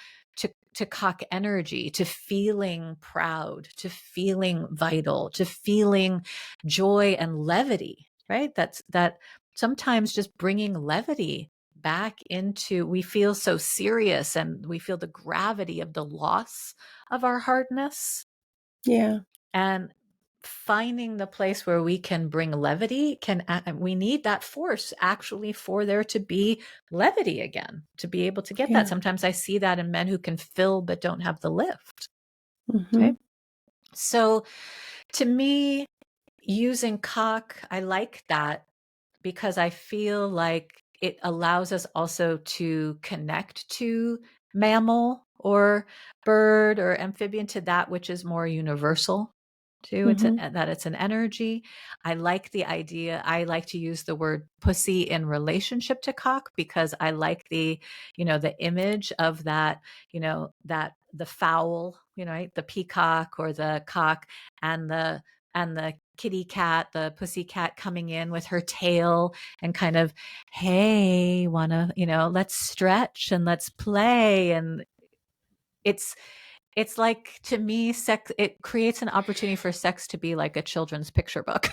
cock energy, to feeling proud, to feeling vital, to feeling joy and levity, right? That sometimes just bringing levity back into, we feel so serious and we feel the gravity of the loss of our hardness. Yeah. And finding the place where we can bring levity we need that force actually for there to be levity again, to be able to get that. Sometimes I see that in men who can fill but don't have the lift. Okay. So to me, using cock, I like that because I feel like it allows us also to connect to mammal or bird or amphibian, to that which is more universal too. That it's an energy. I like the idea. I like to use the word pussy in relationship to cock because I like the image of that, that the fowl, right? The peacock or the cock and the kitty cat, the pussy cat coming in with her tail and kind of, hey, let's stretch and let's play. And it's like, to me, sex, it creates an opportunity for sex to be like a children's picture book.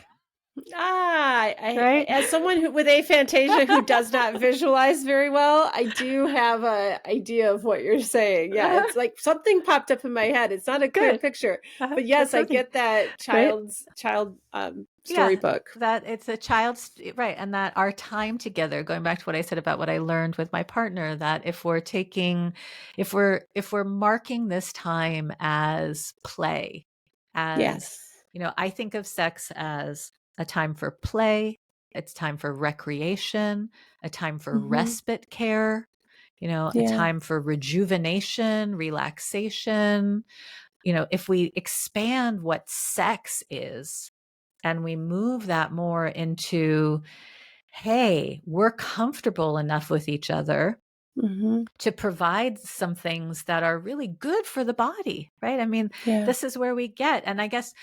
Right? As someone with aphantasia who does not visualize very well, I do have an idea of what you're saying. Yeah, it's like something popped up in my head. It's not a clear picture, but yes, I get that child storybook. That it's a child's, right? And that our time together, going back to what I said about what I learned with my partner, that if we're marking this time as play, as I think of sex as a time for play, it's time for recreation, a time for respite care, a time for rejuvenation, relaxation. If we expand what sex is and we move that more into, hey, we're comfortable enough with each other to provide some things that are really good for the body, right? I mean, this is where we get, and I guess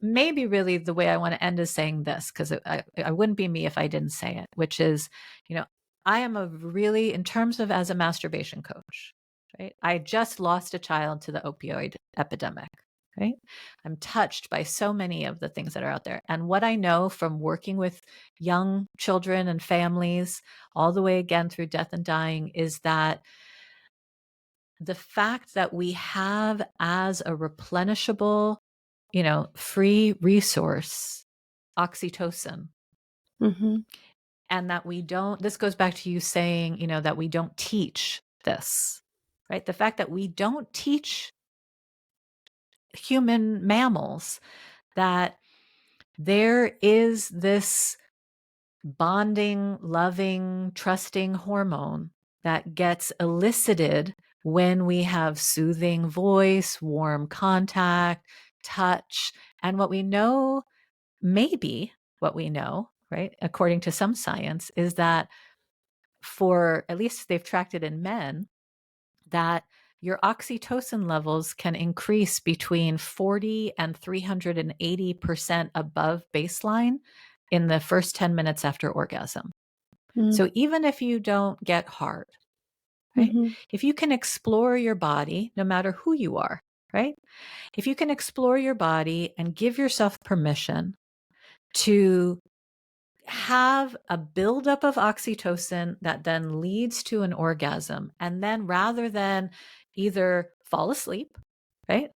maybe really the way I want to end is saying this, because I wouldn't be me if I didn't say it, which is, I am in terms of as a masturbation coach, right? I just lost a child to the opioid epidemic, right? I'm touched by so many of the things that are out there. And what I know from working with young children and families all the way again through death and dying is that the fact that we have as a replenishable, free resource, oxytocin, and that we don't, this goes back to you saying, that we don't teach this, right? The fact that we don't teach human mammals that there is this bonding, loving, trusting hormone that gets elicited when we have soothing voice, warm contact, touch, and what we know, maybe what we know, right, according to some science, is that for at least they've tracked it in men, that your oxytocin levels can increase between 40 and 380% above baseline in the first 10 minutes after orgasm. So even if you don't get hard, right? If you can explore your body, no matter who you are, right? If you can explore your body and give yourself permission to have a buildup of oxytocin that then leads to an orgasm, and then rather than either fall asleep, right?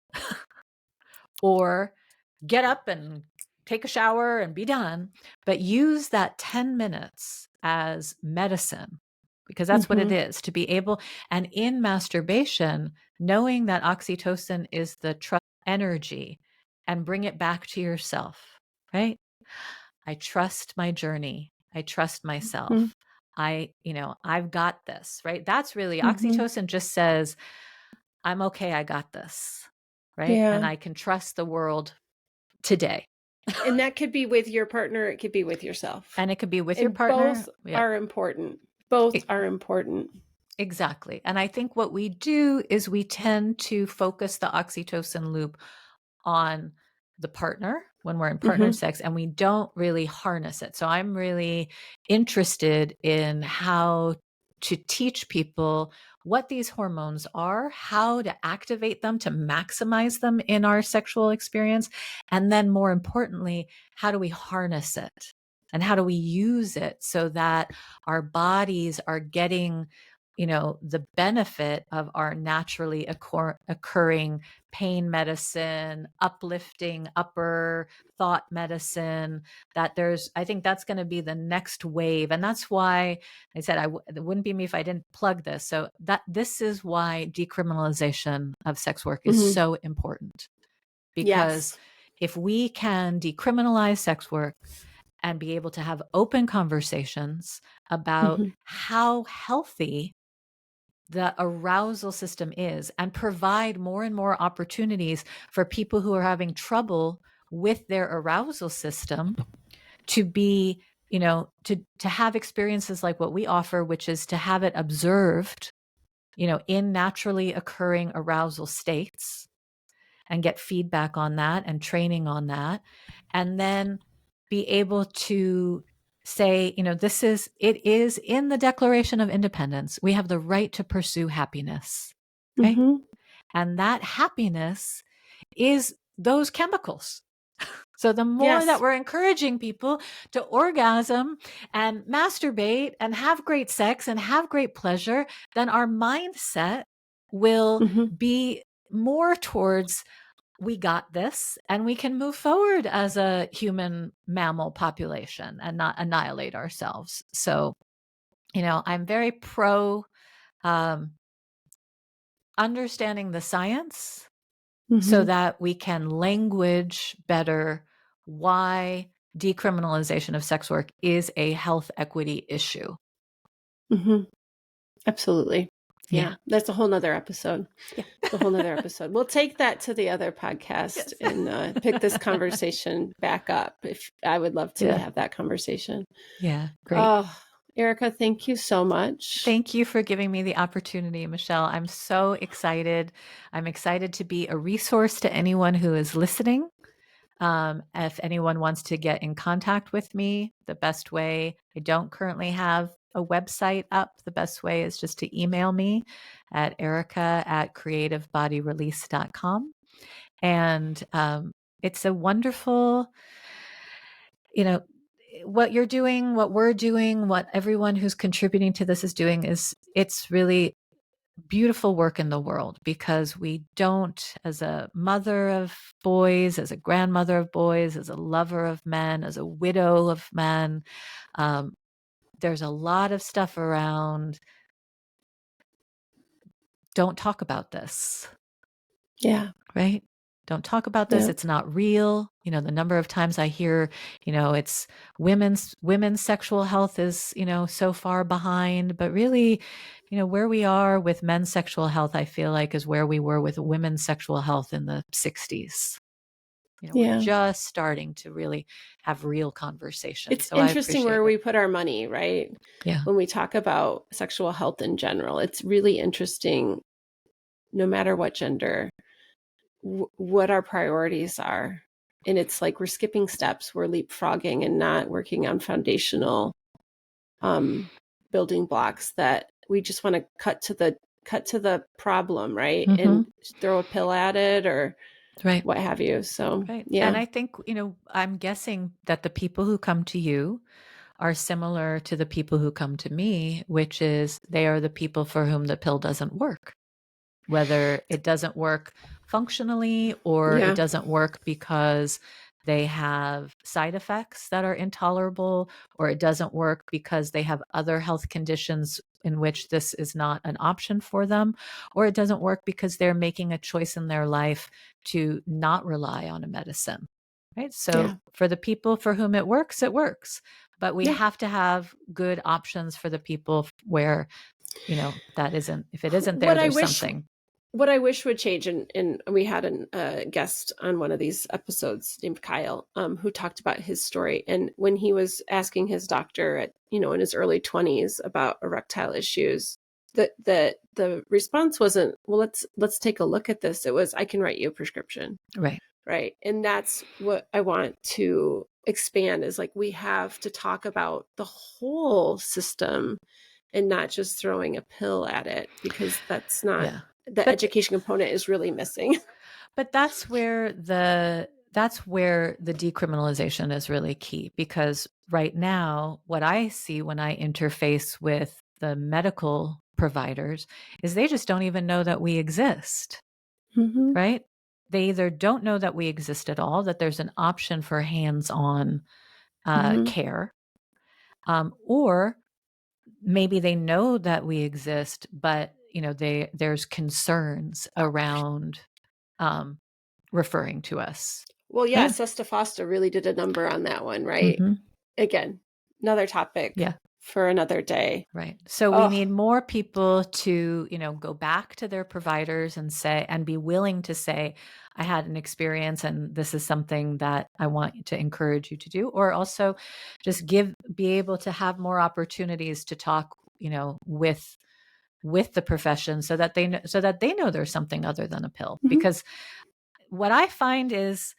Or get up and take a shower and be done, but use that 10 minutes as medicine, because that's what it is, to be able, and in masturbation, knowing that oxytocin is the trust energy, and bring it back to yourself, right? I trust my journey. I trust myself. I've got this, right? That's really oxytocin just says, I'm okay. I got this, right? Yeah. And I can trust the world today. And that could be with your partner. It could be with yourself. And it could be with your partner. Both are important. Both are important. Exactly. And I think what we do is we tend to focus the oxytocin loop on the partner when we're in partner sex, and we don't really harness it. So I'm really interested in how to teach people what these hormones are, how to activate them to maximize them in our sexual experience, and then more importantly, how do we harness it? And how do we use it so that our bodies are getting, the benefit of our naturally occurring pain medicine, uplifting upper thought medicine, I think that's going to be the next wave. And that's why I said it wouldn't be me if I didn't plug this. So this is why decriminalization of sex work is so important. Because if we can decriminalize sex work and be able to have open conversations about how healthy the arousal system is, and provide more and more opportunities for people who are having trouble with their arousal system to be, to have experiences like what we offer, which is to have it observed, in naturally occurring arousal states, and get feedback on that and training on that, and then be able to say, it is in the Declaration of Independence. We have the right to pursue happiness, right? And that happiness is those chemicals. So the more that we're encouraging people to orgasm and masturbate and have great sex and have great pleasure, then our mindset will be more towards, we got this, and we can move forward as a human mammal population and not annihilate ourselves. So, I'm very pro understanding the science so that we can language better why decriminalization of sex work is a health equity issue. Absolutely. Yeah. That's a whole nother episode. A whole nother episode. We'll take that to the other podcast and pick this conversation back up. If I would love to have that conversation. Yeah. Great. Oh, Erica, thank you so much. Thank you for giving me the opportunity, Michelle. I'm so excited. I'm excited to be a resource to anyone who is listening. If anyone wants to get in contact with me, the best way, I don't currently have a website up. The best way is just to email me at erica@creativebodyrelease.com. And it's a wonderful, what you're doing, what we're doing, what everyone who's contributing to this is doing it's really beautiful work in the world, because we don't, as a mother of boys, as a grandmother of boys, as a lover of men, as a widow of men, there's a lot of stuff around don't talk about this. Yeah. Right? Don't talk about this. Yeah. It's not real. The number of times I hear, it's women's sexual health is, so far behind, but really, where we are with men's sexual health, I feel like is where we were with women's sexual health in the 60s. We're Yeah. just starting to really have real conversations. It's So I interesting appreciate where it. we put our money, right? Yeah. When we talk about sexual health in general, it's really interesting, no matter what gender, what our priorities are. And it's like we're skipping steps, we're leapfrogging and not working on foundational building blocks that we just want to cut to the problem, right? Mm-hmm. And throw a pill at it or right. what have you. So, Right. yeah. And I think, I'm guessing that the people who come to you are similar to the people who come to me, which is they are the people for whom the pill doesn't work, whether it doesn't work functionally or Yeah. it doesn't work because they have side effects that are intolerable, or it doesn't work because they have other health conditions in which this is not an option for them, or it doesn't work because they're making a choice in their life to not rely on a medicine. Right. So Yeah. for the people for whom it works, it works. But we Yeah. have to have good options for the people where, that isn't, if it isn't there, there's something. What I wish would change, and we had a guest on one of these episodes named Kyle, who talked about his story. And when he was asking his doctor at, in his early 20s about erectile issues, the response wasn't, well, let's take a look at this. It was, I can write you a prescription. Right. Right. And that's what I want to expand, is like, we have to talk about the whole system and not just throwing a pill at it, because that's not, the education component is really missing. But that's where the decriminalization is really key, because right now, what I see when I interface with the medical providers is they just don't even know that we exist. Mm-hmm. Right? They either don't know that we exist at all, that there's an option for hands-on care, or maybe they know that we exist, but there's concerns around referring to us. Well, yeah, Sesta Foster really did a number on that one, right? Mm-hmm. Again, another topic for another day. Right. So we need more people to, go back to their providers and say, and be willing to say, I had an experience and this is something that I want to encourage you to do, or also just be able to have more opportunities to talk, with the profession, so that they know there's something other than a pill. Mm-hmm. Because what I find is,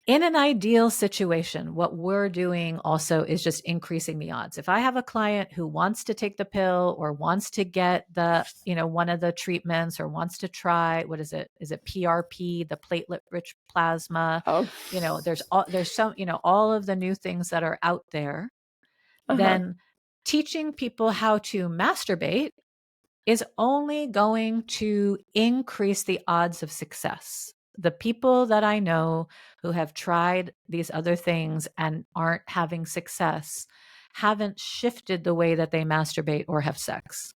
in an ideal situation, what we're doing also is just increasing the odds. If I have a client who wants to take the pill or wants to get the, one of the treatments, or wants to try, what is it? Is it PRP, the platelet rich plasma? There's some, all of the new things that are out there. Then teaching people how to masturbate is only going to increase the odds of success. The people that I know who have tried these other things and aren't having success haven't shifted the way that they masturbate or have sex.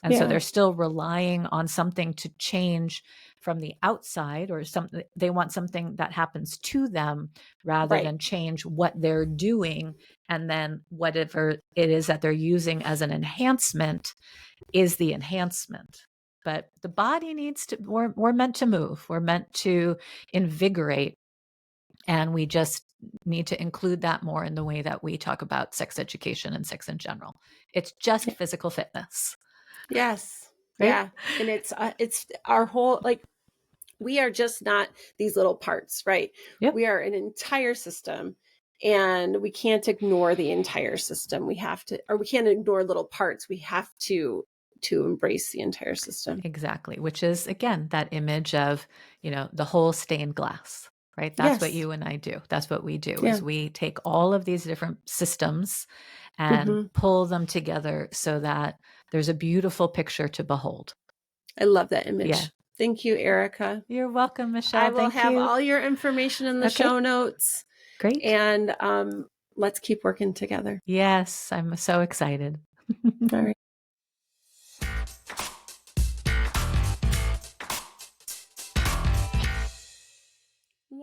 And so they're still relying on something to change from the outside, or something. They want something that happens to them rather than change what they're doing. And then whatever it is that they're using as an enhancement is the enhancement. But the body needs to, we're meant to move. We're meant to invigorate. And we just need to include that more in the way that we talk about sex education and sex in general. It's just physical fitness. Yes. Right? Yeah. And it's our whole, like, we are just not these little parts, right? Yep. We are an entire system, and we can't ignore the entire system. We can't ignore little parts. We have to embrace the entire system. Exactly. Which is, again, that image of, the whole stained glass, right? That's what you and I do. That's what we do, is we take all of these different systems and pull them together so that there's a beautiful picture to behold. I love that image. Yeah. Thank you, Erica. You're welcome, Michelle. I will have all your information in the show notes. Great. And let's keep working together. Yes, I'm so excited. All right.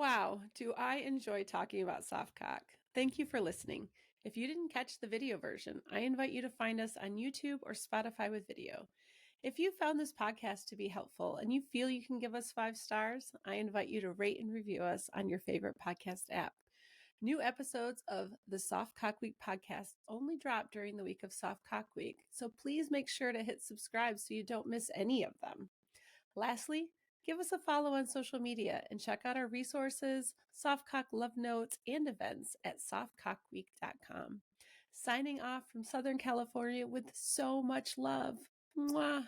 Wow, do I enjoy talking about soft cock. Thank you for listening. If you didn't catch the video version, I invite you to find us on YouTube or Spotify with video. If you found this podcast to be helpful and you feel you can give us 5 stars, I invite you to rate and review us on your favorite podcast app. New episodes of the Soft Cock Week podcast only drop during the week of Soft Cock Week, so please make sure to hit subscribe so you don't miss any of them. Lastly, give us a follow on social media and check out our resources, Softcock love notes, and events at softcockweek.com. Signing off from Southern California with so much love. Mwah.